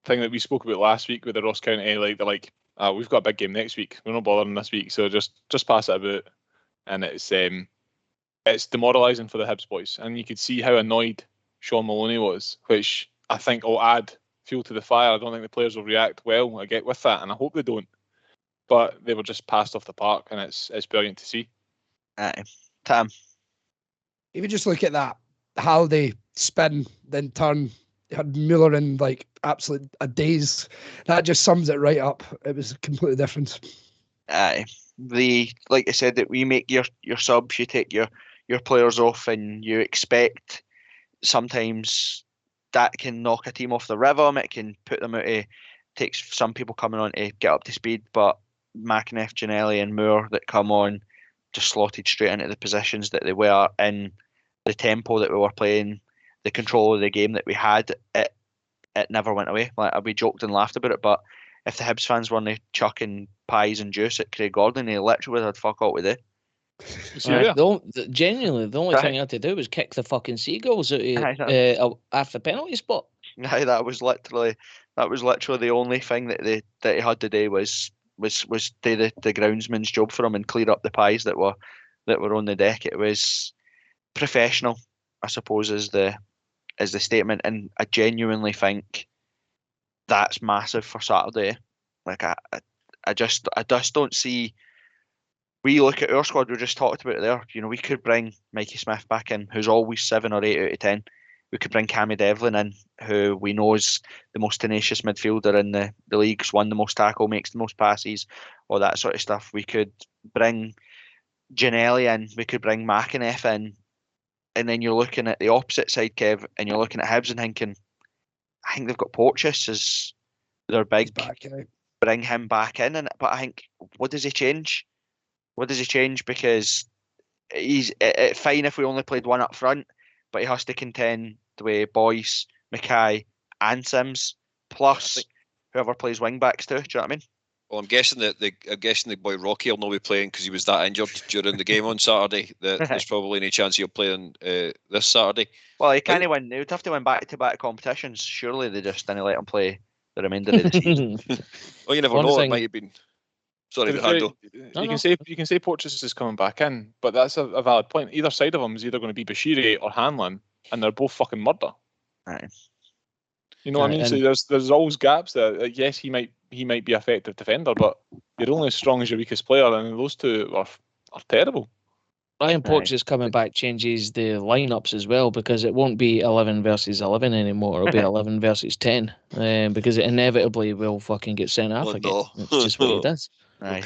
thing that we spoke about last week with the Ross County. Like they're like, we've got a big game next week. We're not bothering this week, so just pass it about. And it's demoralising for the Hibs boys, and you could see how annoyed Sean Maloney was, which I think will add fuel to the fire. I don't think the players will react well. I get with that, and I hope they don't. But they were just passed off the park, and it's brilliant to see. Tam, if you just look at that, how they spin, then turn, had Mueller in like absolute a daze. That just sums it right up. It was completely different. Like I said, that we make your subs, you take your players off, and you expect sometimes that can knock a team off the rhythm. It can put them out. Takes some people coming on to get up to speed, but McAneff, Ginnelly, and Moore that come on just slotted straight into the positions that they were in, the tempo that we were playing, the control of the game that we had. It never went away. Like we joked and laughed about it, but if the Hibs fans weren't chucking pies and juice at Craig Gordon, he literally would have fuck all with it. Genuinely, the only thing I had to do was kick the fucking seagulls out after the penalty spot. That was literally the only thing that he had to do was do the groundsman's job for him and clear up the pies that were that were on the deck. It was professional, I suppose, is the statement, and I genuinely think that's massive for Saturday. Like I just don't see. We look at our squad. We just talked about it there. You know, we could bring Mikey Smith back in, who's always 7 or 8 out of 10. We could bring Cammy Devlin in, who we know is the most tenacious midfielder in the leagues, won the most tackle, makes the most passes, all that sort of stuff. We could bring Janelli in. We could bring McInnes in. And then you're looking at the opposite side, Kev, and you're looking at Hibs and thinking, I think they've got Porteous as their big. Back, you know. Bring him back in, but I think, what does he change? What does he change? Because he's fine if we only played one up front, but he has to contend with Boyce, Mackay, and Sims, plus whoever plays wing backs too. Do you know what I mean? Well, I'm guessing the boy Rocky will not be playing because he was that injured during the game on Saturday. That there's probably any chance he'll play on this Saturday. Well, he can't win. He would have to win back-to-back competitions. Surely they just didn't let him play the remainder of the season. Well, you never know. It might have been. Sorry, Ando. You can say Porteous is coming back in, but that's a valid point. Either side of him is either going to be Bashiri or Hanlon, and they're both fucking murder. Right. You know what I mean? So there's always gaps there. Yes, he might be an effective defender, but you're only as strong as your weakest player, and those two are terrible. Ryan Porteous coming back changes the lineups as well, because it won't be 11 versus 11 anymore. It'll be 11 versus 10, because it inevitably will fucking get sent off again. No. It's just what he does.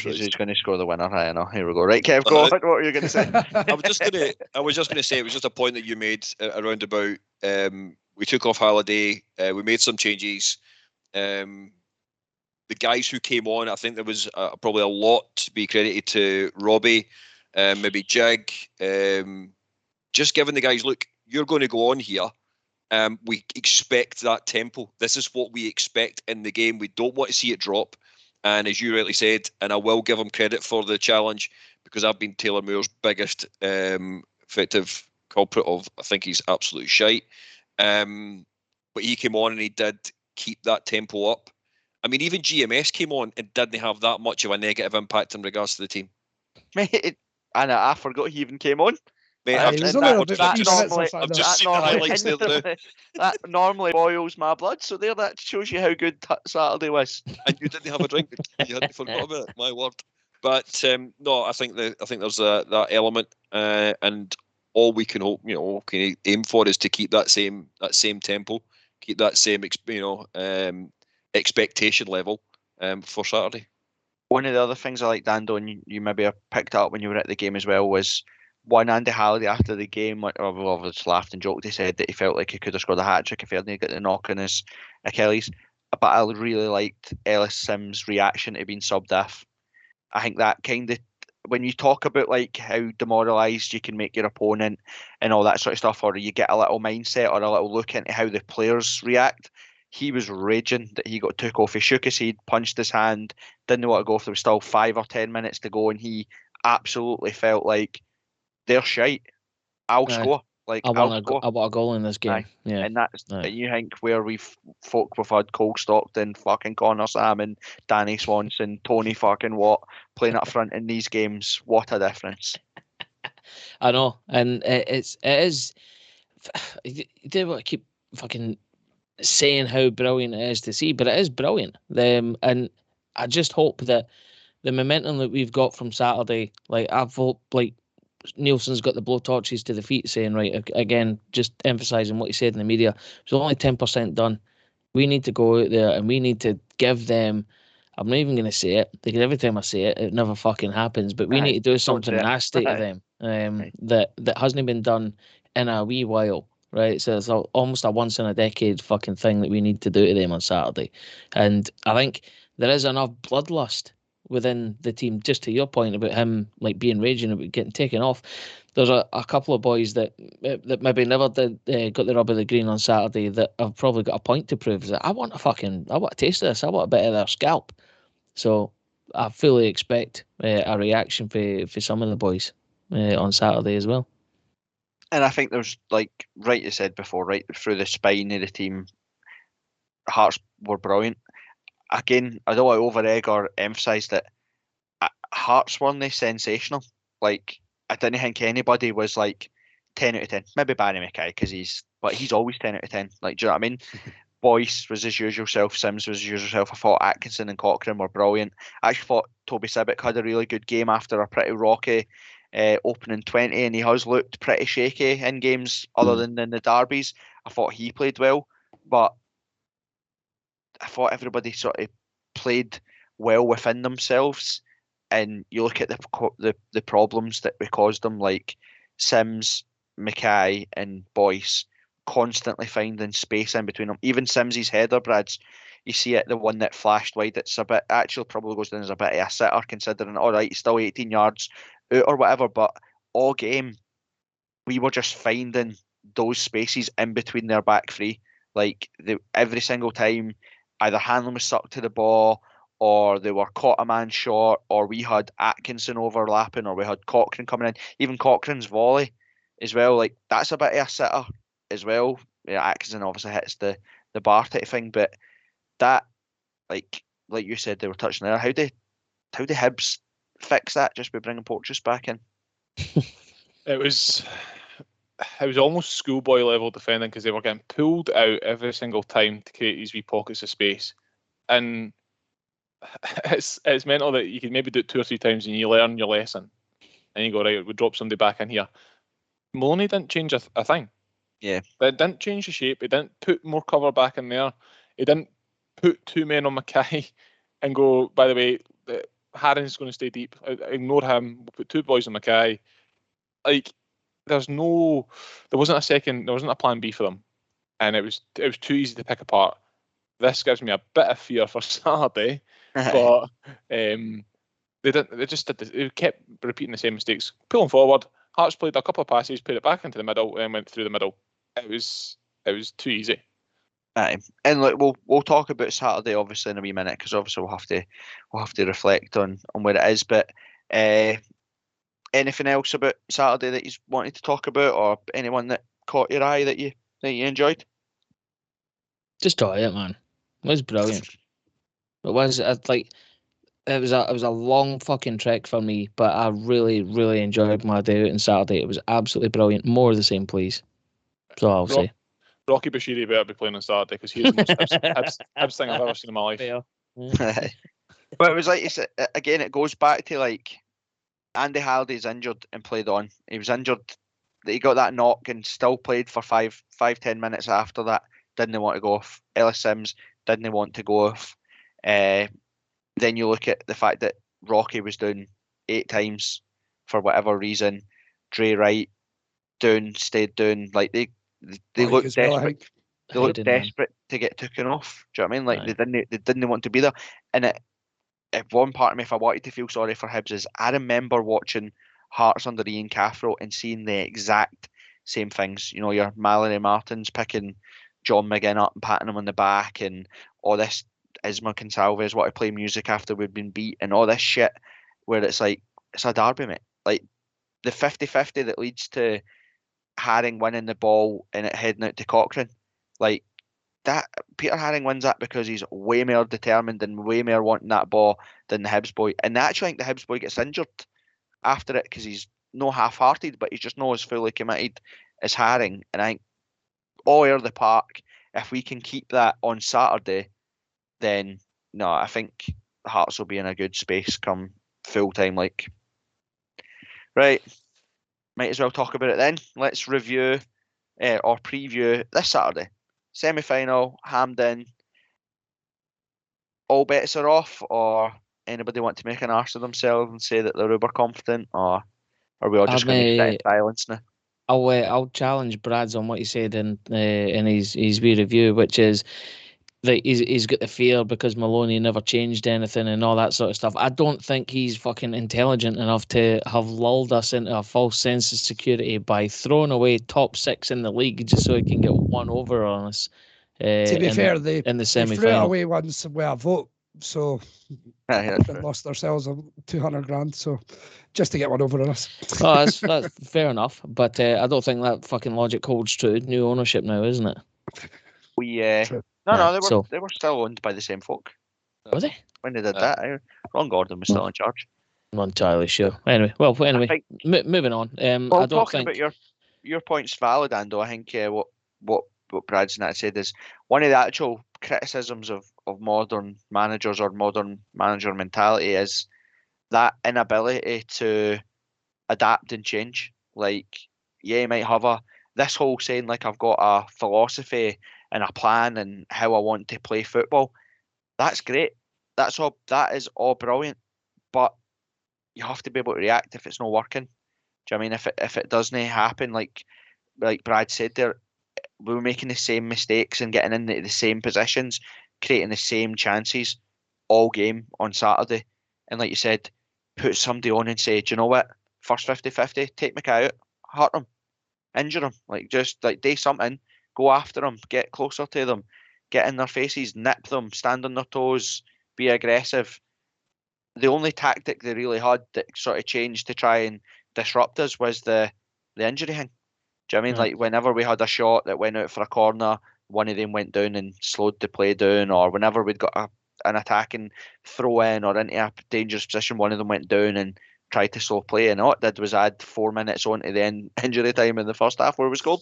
He's going to score the winner. I know. Here we go. Right, Kev, go on. What were you going to say? I was just going to say it was just a point that you made around about. We took off holiday. We made some changes. The guys who came on, I think there was probably a lot to be credited to Robbie, maybe Jig. Just giving the guys, look, you're going to go on here. We expect that tempo. This is what we expect in the game. We don't want to see it drop. And as you rightly said, and I will give him credit for the challenge, because I've been Taylor Moore's biggest effective culprit of, I think he's absolute shite. But he came on and he did keep that tempo up. I mean, even GMS came on and didn't have that much of a negative impact in regards to the team. Mate, I forgot he even came on. Mate, I'm just seeing the highlights there now. That normally boils my blood, so that shows you how good Saturday was. And you didn't have a drink. You hadn't forgot about it. My word. But no, I think there's that element, and all we can hope, can aim for is to keep that same tempo, keep that same expectation level for Saturday. One of the other things I liked, Ando, and you maybe picked up when you were at the game as well, was one Andy Halliday after the game, obviously laughed and joked. He said that he felt like he could have scored a hat-trick if he hadn't got the knock on his Achilles. But I really liked Ellis Sims' reaction to being subbed off. I think that kind of, when you talk about like how demoralised you can make your opponent and all that sort of stuff, or you get a little mindset or a little look into how the players react, he was raging that he got took off. He shook his head, punched his hand, didn't want to go if there was still 5 or 10 minutes to go, and he absolutely felt like, they're shite. I'll score. Like I want a goal in this game. Aye. Yeah, and that's and you think where we've had Cole Stockton, fucking Connor Salmon, Danny Swanson, Tony fucking Watt playing up front in these games. What a difference! I know, and it is. You do want to keep fucking saying how brilliant it is to see, but it is brilliant. And I just hope that the momentum that we've got from Saturday, Nielsen's got the blowtorches to the feet saying, right, again, just emphasising what he said in the media, it's only 10% done. We need to go out there and we need to give them, I'm not even going to say it, because every time I say it, it never fucking happens, but we need to do something nasty to them that hasn't been done in a wee while, right? So it's almost a once in a decade fucking thing that we need to do to them on Saturday. And I think there is enough bloodlust within the team, just to your point about him like being raging about getting taken off. There's a couple of boys that maybe never did got the rub of the green on Saturday that have probably got a point to prove. That I want a taste of this. I want a bit of their scalp. So I fully expect a reaction for some of the boys on Saturday as well. And I think there's, like you said before, right through the spine of the team, Hearts were brilliant. Again, I don't want to over-egg or emphasise that Hearts weren't they sensational. Like, I didn't think anybody was like 10 out of 10. Maybe Barry Mackay, but he's always 10 out of 10. Like, do you know what I mean? Boyce was his usual self. Sims was his usual self. I thought Atkinson and Cochrane were brilliant. I actually thought Toby Sibbick had a really good game after a pretty rocky opening 20, and he has looked pretty shaky in games other than in the derbies. I thought he played well, but I thought everybody sort of played well within themselves. And you look at the problems that we caused them, like Sims, Mackay, and Boyce constantly finding space in between them. Even Sims's header, Brads, you see it, the one that flashed wide, it's a bit, actually probably goes down as a bit of a sitter, considering, all right, he's still 18 yards out or whatever, but all game, we were just finding those spaces in between their back three. Like, every single time, either Hanlon was sucked to the ball, or they were caught a man short, or we had Atkinson overlapping, or we had Cochrane coming in. Even Cochrane's volley as well, like, that's a bit of a sitter as well. Yeah, Atkinson obviously hits the bar type thing, but that, like you said, they were touching there. How do Hibs fix that just by bringing Porteous back in? It was almost schoolboy level defending, because they were getting pulled out every single time to create these wee pockets of space, and it's mental that you can maybe do it 2 or 3 times and you learn your lesson, and you go, right, we drop somebody back in here. Maloney didn't change a thing. Yeah. It didn't change the shape. He didn't put more cover back in there. He didn't put 2 men on Mackay and go, by the way, Harren's going to stay deep. Ignore him. We'll put 2 boys on Mackay. Like, there wasn't a plan B for them. And it was too easy to pick apart. This gives me a bit of fear for Saturday. But they kept repeating the same mistakes. Pulling forward, Hearts played a couple of passes, put it back into the middle, and went through the middle. It was too easy. And look, we'll talk about Saturday obviously in a wee minute, because obviously we'll have to reflect on where it is. But anything else about Saturday that you wanted to talk about, or anyone that caught your eye that you enjoyed? Just try it, man. It was brilliant. It was it was a long fucking trek for me, but I really, really enjoyed my day out on Saturday. It was absolutely brilliant. More of the same, please. That's all I'll say. Rocky Bashiri better be playing on Saturday, because he's the most Hibs thing I've ever seen in my life. Yeah. But it was like you said, again, it goes back to, like, Andy Halliday's injured and played on. He was injured, he got that knock and still played for 5-10 minutes after that. Didn't want to go off. Ellis Sims didn't want to go off. Then you look at the fact that Rocky was down 8 times for whatever reason. Dre Wright stayed down. Like, they looked desperate. They looked desperate to get taken off. Do you know what I mean? Like, they didn't want to be there. And one part of me, if I wanted to feel sorry for Hibs, is I remember watching Hearts under Ian Cathro and seeing the exact same things. You know, your Mallory Martins picking John McGinn up and patting him on the back, and all this Isma Consalves want to play music after we've been beat, and all this shit, where it's like, it's a derby, mate. Like, the 50-50 that leads to Haring winning the ball and it heading out to Cochrane, like, that Peter Haring wins that because he's way more determined and way more wanting that ball than the Hibs boy. And actually, I think the Hibs boy gets injured after it because he's no half-hearted, but he's just not as fully committed as Haring. And I think all over the park, if we can keep that on Saturday, then no, I think Hearts will be in a good space come full time. Like, right, might as well talk about it then. Let's review or preview this Saturday semi-final. Hampden. All bets are off, or anybody want to make an arse of themselves and say that they're uber confident, or are we all just going to sit in silence now? I'll challenge Brad's on what he said in his wee review, which is that he's got the fear because Maloney never changed anything and all that sort of stuff. I don't think he's fucking intelligent enough to have lulled us into a false sense of security by throwing away top 6 in the league just so he can get one over on us. To be fair, they in the semi-final, threw it away once with a vote, so they lost themselves $200,000. So just to get one over on us. Oh, that's fair enough, but I don't think that fucking logic holds true. New ownership now, isn't it? No, they were still owned by the same folk. Were they? When they did that, Ron Gordon was still in charge. I'm not entirely sure. Anyway, moving on. Well, I don't talking think about your point's valid, Ando. I think what Brad's not said is one of the actual criticisms of modern managers or modern manager mentality is that inability to adapt and change. Like, yeah, you might have this whole saying like I've got a philosophy and a plan and how I want to play football. That's great. That is all brilliant. But you have to be able to react if it's not working. Do you know what I mean if it doesn't happen, like Brad said there, we were making the same mistakes and getting into the same positions, creating the same chances all game on Saturday. And like you said, put somebody on and say, do you know what? First 50-50, take Mackay out, hurt them, injure them, like just like do something, go after them, get closer to them, get in their faces, nip them, stand on their toes, be aggressive. The only tactic they really had that sort of changed to try and disrupt us was the injury thing. Do you know what I mean? Like whenever we had a shot that went out for a corner, one of them went down and slowed the play down, or whenever we'd got an attacking throw in or into a dangerous position, one of them went down and tried to slow play, and all it did was add 4 minutes on to the injury time in the first half where we scored.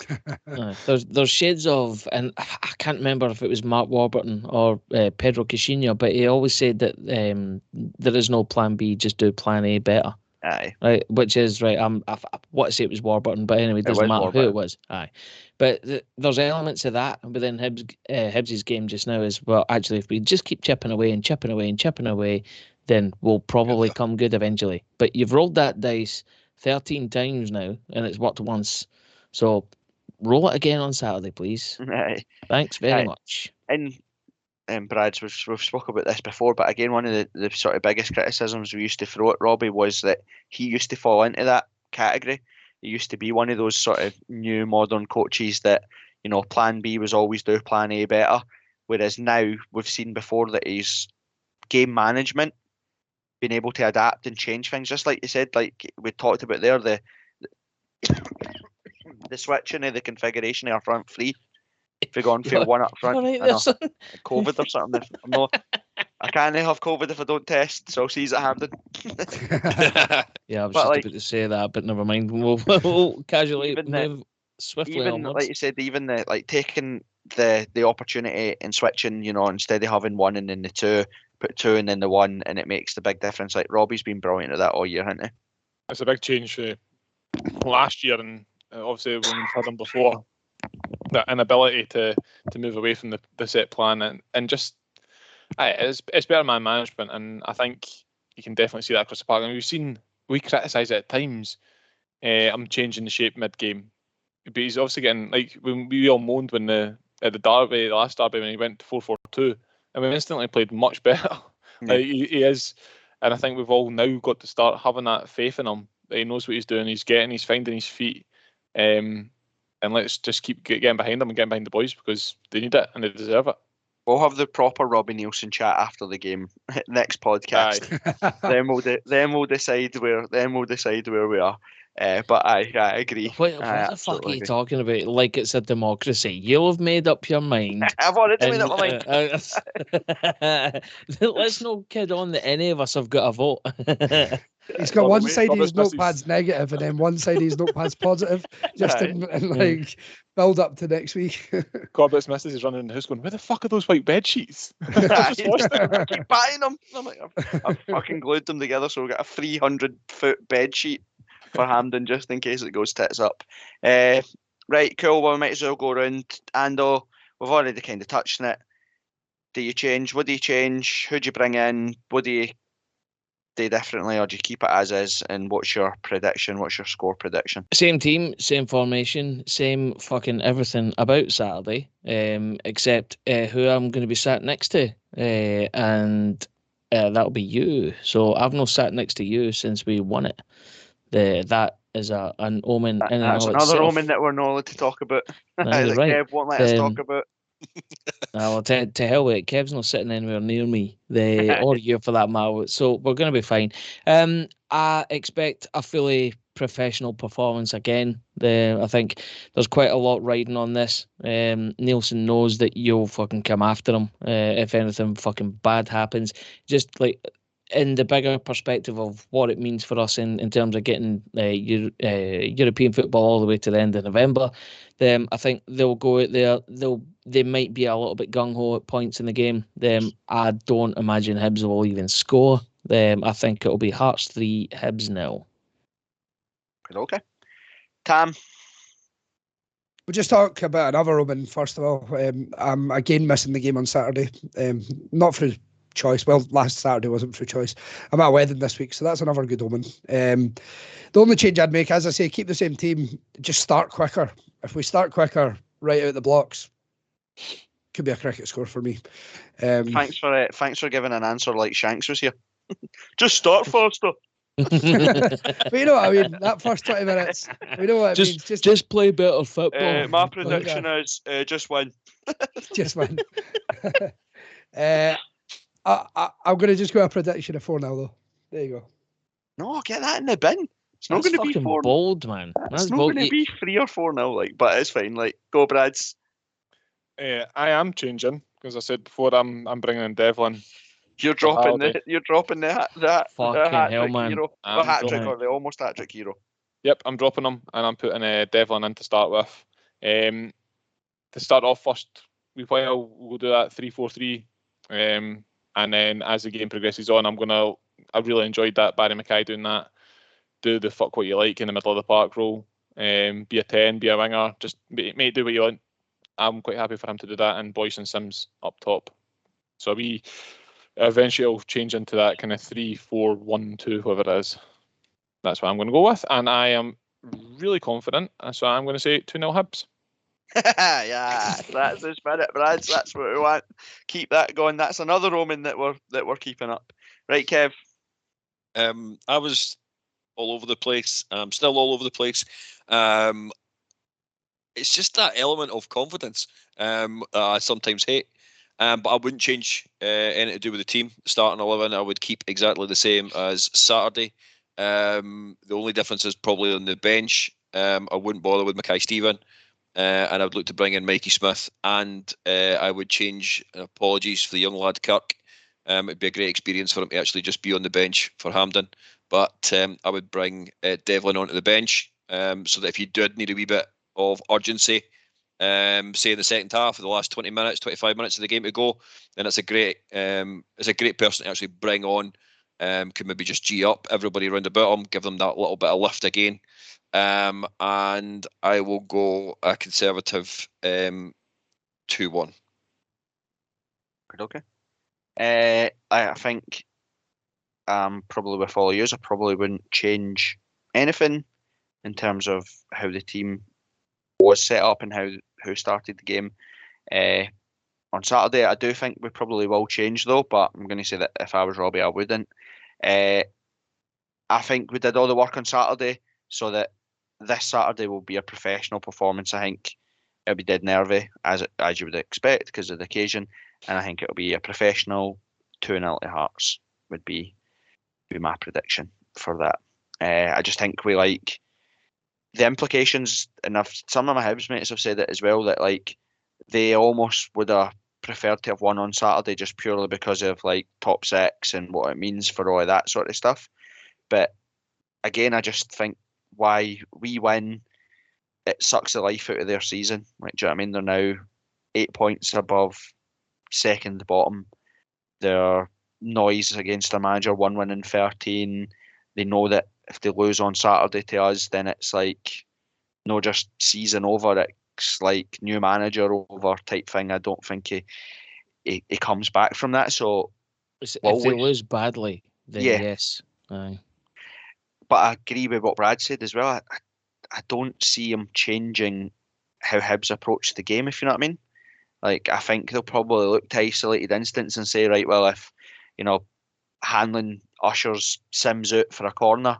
there's shades of, and I can't remember if it was Mark Warburton or Pedro Caixinha, but he always said that there is no plan B, just do plan A better. Aye. Right, which is right. I want to say it was Warburton, but anyway, it doesn't matter who it was. Aye, but there's elements of that within Hibs' game just now. Is well, actually, if we just keep chipping away and chipping away and chipping away, then we'll probably come good eventually. But you've rolled that dice 13 times now, and it's worked once. So roll it again on Saturday, please. Aye. Thanks very much. And Brad's, we've spoken about this before, but again, one of the sort of biggest criticisms we used to throw at Robbie was that he used to fall into that category. He used to be one of those sort of new modern coaches that, you know, plan B was always do plan A better. Whereas now we've seen before that his game management, being able to adapt and change things, just like you said, like we talked about there, the switching of the configuration of our front three. If we're going for one up front, Right I know, COVID or something. I can't have COVID if I don't test, so I'll see at Hampden. Yeah, I was But, just like, about to say that, but never mind. We'll casually Even move swiftly even onwards. like you said, even the like taking the opportunity and switching, you know, instead of having one and then the two, put two and then the one, and it makes the big difference. Like Robbie's been brilliant at that all year, hasn't he? It's a big change last year, and obviously when we've had him before. That inability to move away from the set plan and just it's better man management, and I think you can definitely see that across the park. And we criticise it at times. I'm changing the shape mid game, but he's obviously getting, like, when we all moaned when the last derby when he went 4-4-2, and we instantly played much better. Yeah. Like, he is, and I think we've all now got to start having that faith in him that he knows what he's doing. He's finding his feet. And let's just keep getting behind them and getting behind the boys, because they need it and they deserve it. We'll have the proper Robbie Nielsen chat after the game next podcast. Then we'll decide where we are. But I agree. What the fuck are you talking about? Like it's a democracy. You'll have made up your mind. I've already made up my mind. Let's not kid on that any of us have got a vote. He's got one side of his notepad's negative and then one side of his notepad's positive, just in like build up to next week. Corbett's missus is running in the house going, where the fuck are those white bed sheets? I keep buying them. I'm like, I've fucking glued them together so we've got a 300-foot bed sheet for Hampden just in case it goes tits up. Right, cool. Well, we might as well go around. Ando, we've already kind of touched on it. Do you change? What do you change? Who do you bring in? What do you do differently, or do you keep it as is? And what's your prediction? What's your score prediction? Same team, same formation, same fucking everything about Saturday, except who I'm going to be sat next to, and that'll be you. So I've not sat next to you since we won it. That is an omen in and of itself. That's another omen that we're not allowed to talk about. That right. Kev won't let us talk about. Well, to hell with it. Kev's not sitting anywhere near me, or you for that matter. So we're going to be fine. I expect a fully professional performance again. I think there's quite a lot riding on this. Nielsen knows that you'll fucking come after him if anything fucking bad happens. Just like in the bigger perspective of what it means for us in terms of getting European football all the way to the end of November, I think they'll go out there. They might be a little bit gung ho at points in the game. I don't imagine Hibs will even score. I think it'll be Hearts 3, Hibs 0. Okay. Tam. We'll just talk about another Roman first of all. I'm again missing the game on Saturday. Not through choice. Well, last Saturday wasn't through choice. I'm at a wedding this week, so that's another good omen. The only change I'd make, as I say, keep the same team. Just start quicker. If we start quicker, right out the blocks, could be a cricket score for me. Thanks for giving an answer like Shanks was here. Just start faster. But you know what I mean. That first 20 minutes, we know what it means. Just play better football. My prediction is just win. Just win. I'm going to just go a prediction of 4-0 though. There you go. No, get that in the bin. It's not going to be 4. Bold, man. It's not going to be 3 or 4-0, like, but it's fine. Like, go, Brads. I am changing because I said before I'm bringing in Devlin. You're dropping the fucking hell, man. Hero. The hat trick or the almost hat trick hero. Yep, I'm dropping him and I'm putting Devlin in to start with. To start off first, we'll do that 3-4-3. And then as the game progresses on, I really enjoyed that Barry Mackay doing that. Do the fuck what you like in the middle of the park role. Be a 10, be a winger. Just mate, do what you want. I'm quite happy for him to do that, and Boyce and Sims up top. So eventually I'll change into that kind of 3-4-1-2, whatever it is. That's what I'm going to go with, and I am really confident. So I'm going to say 2-0 Hibs. Yeah, that's the spirit, Brads. That's what we want. Keep that going. That's another Roman that we're keeping up. Right, Kev? I was all over the place. I'm still all over the place. It's just that element of confidence I sometimes hate. But I wouldn't change anything to do with the team. Starting 11, I would keep exactly the same as Saturday. The only difference is probably on the bench. I wouldn't bother with Mackay-Steven. And I would look to bring in Mikey Smith. And I would change, apologies for the young lad Kirk. It'd be a great experience for him to actually just be on the bench for Hampden. But I would bring Devlin onto the bench so that if you did need a wee bit of urgency, say in the second half, of the last 20 minutes, 25 minutes of the game to go, then it's a great person to actually bring on. Could maybe just G up everybody around about him, give them that little bit of lift again. And I will go a conservative 2-1. Okay. I think probably with all of yous, I probably wouldn't change anything in terms of how the team was set up and who started the game on Saturday. I do think we probably will change though, but I'm going to say that if I was Robbie, I wouldn't. I think we did all the work on Saturday, so that this Saturday will be a professional performance. I think it'll be dead nervy, as you would expect because of the occasion, and I think it'll be a professional 2-0 to Hearts would be my prediction for that. I just think we like the implications, and some of my Hibs mates have said it as well, that like they almost would have preferred to have won on Saturday just purely because of like top six and what it means for all of that sort of stuff. But again, I just think why we win, it sucks the life out of their season. Like, do you know what I mean? They're now 8 points above second bottom. Their noise against their manager, 1 win in 13. They know that if they lose on Saturday to us, then it's like no just season over. It's like new manager over type thing. I don't think he comes back from that. So if they lose badly, then yes. Aye. But I agree with what Brad said as well. I don't see him changing how Hibs approach the game, if you know what I mean. Like, I think they'll probably look to isolated instance and say, right, well, if, Hanlon ushers Sims out for a corner,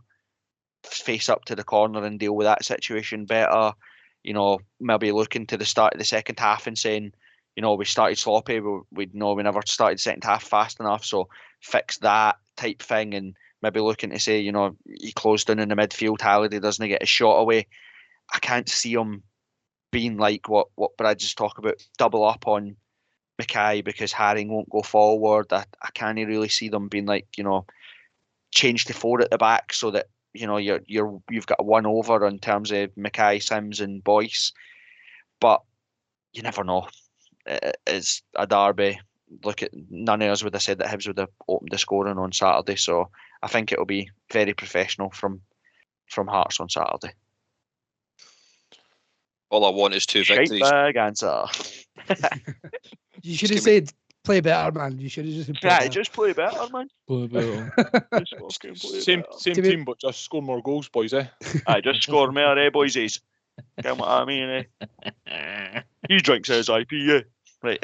face up to the corner and deal with that situation better. Maybe looking to the start of the second half and saying, we started sloppy, we never started the second half fast enough, so fix that type thing, and maybe looking to say, he closed down in the midfield, Halliday doesn't get his shot away. I can't see him being like what Brad just talked about, double up on Mackay because Haring won't go forward. I can't really see them being like, change to 4 at the back so that you've got 1 over in terms of Mackay, Sims, and Boyce. But you never know. It's a derby. Look, at none of us would have said that Hibs would have opened the scoring on Saturday, so I think it'll be very professional from Hearts on Saturday. All I want is 2 victories. Big answer. You should have said play better, man. You should have just said play better. Just play better, man. Play better. Just fucking play Same better. team, but just score more goals, boys, eh? Aye, just score more, boysies. Get what I mean, eh? He drinks his IPA. Right,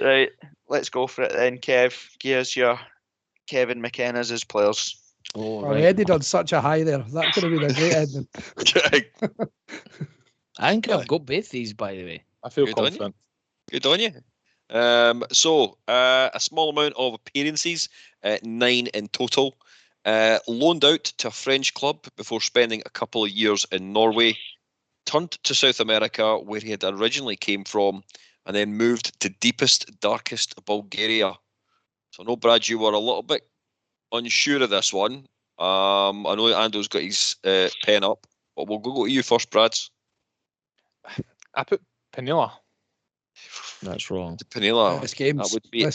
right, let's go for it then, Kev. Give us your Kevin McKenna's as players. Oh, We right. ended on such a high there. That could have been a great ending. I think I've got both these, by the way. I feel Good on confident. Good on you. So a small amount of appearances, 9 in total. Loaned out to a French club before spending a couple of years in Norway. Turned to South America, where he had originally came from, and then moved to deepest, darkest Bulgaria. So I know, Brad, you were a little bit unsure of this one. I know Ando's got his pen up, but we'll go to you first, Brad. I put Peniela. That's wrong. Peniela. Less games. That would be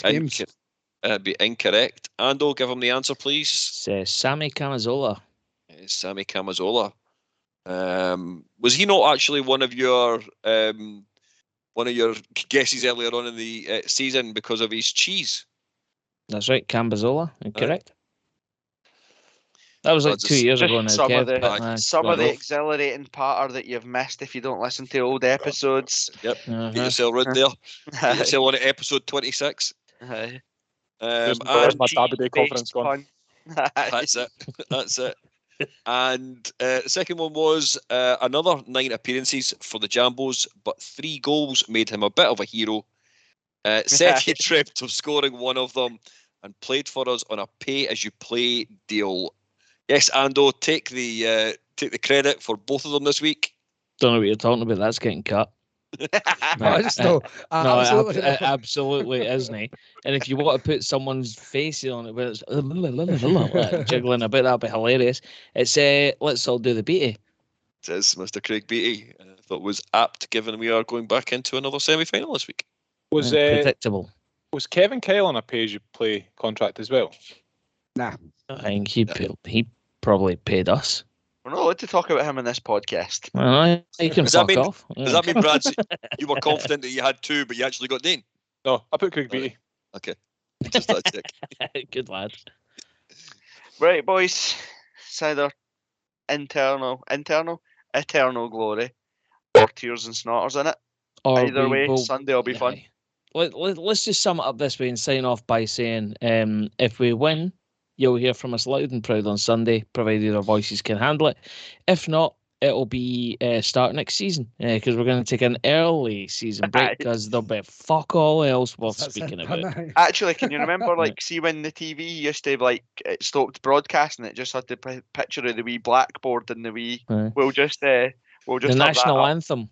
be incorrect. Ando, give him the answer, please. It's Sammy Camazola. It's Sammy Camazola. Was he not actually one of your guesses earlier on in the season because of his cheese? That's right, Cambazola. Correct. That was like 2 years ago now. Some Kev, of the but, some of the off. exhilarating patter that you've missed if you don't listen to old episodes. Yep. Get yourself right there. Get yourself on episode 26. Aye. There's And my Derby Day confidence gone. that's it. That's it. And the second one was another 9 appearances for the Jambos, but 3 goals made him a bit of a hero. Said he dreamt of scoring one of them and played for us on a pay-as-you-play deal. Yes, Ando, take the credit for both of them this week. Don't know what you're talking about. That's getting cut. Absolutely isn't. And if you want to put someone's face on it, where it's jiggling a bit, that'd be hilarious. It's let's all do the beatie. It is Mr. Craig Beattie. I thought was apt, given we are going back into another semi-final this week. Was predictable. Was Kevin Kyle on a pay-as-you-play contract as well? Nah. I think he probably paid us. We're not allowed to talk about him in this podcast. Well, he can fuck off. Does that mean, Brad, you were confident that you had 2, but you actually got Dane? No, I put Craig Beattie. Okay. Just that check. Good lad. Right, boys. It's either eternal glory, or tears and snotters in it. Or Either way, Sunday will be fun. Let's just sum it up this way and sign off by saying, if we win, you'll hear from us loud and proud on Sunday, provided our voices can handle it. If not, it'll be start next season, because we're going to take an early season break because there'll be fuck all else worth speaking about. Actually, can you remember, see when the TV used to it stopped broadcasting, it just had the picture of the wee blackboard and the wee. We'll just the national anthem.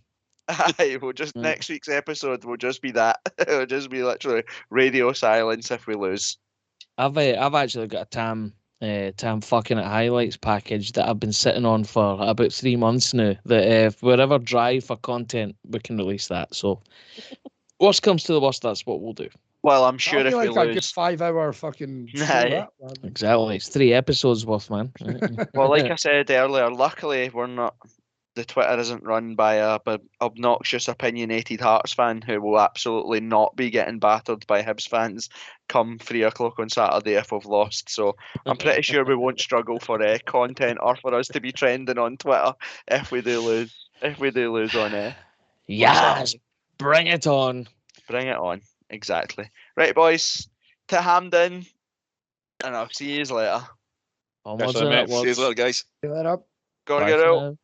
Aye, we'll just next week's episode will just be that. It'll just be literally radio silence if we lose. I've actually got a Tam fucking it highlights package that I've been sitting on for about 3 months now. That if we're ever dry for content, we can release that. So, worst comes to the worst, that's what we'll do. Well, I'm sure if we lose, a good 5-hour fucking. Exactly, it's 3 episodes worth, man. Well, like I said earlier, luckily we're not. The Twitter isn't run by a obnoxious, opinionated Hearts fan who will absolutely not be getting battered by Hibs fans come 3 o'clock on Saturday if we've lost. So I'm pretty sure we won't struggle for content or for us to be trending on Twitter if we do lose. If we do lose on yes, bring it on. Bring it on. Exactly. Right, boys. To Hampden, and I'll see you later. See you later, guys. See you later. Gotta get out.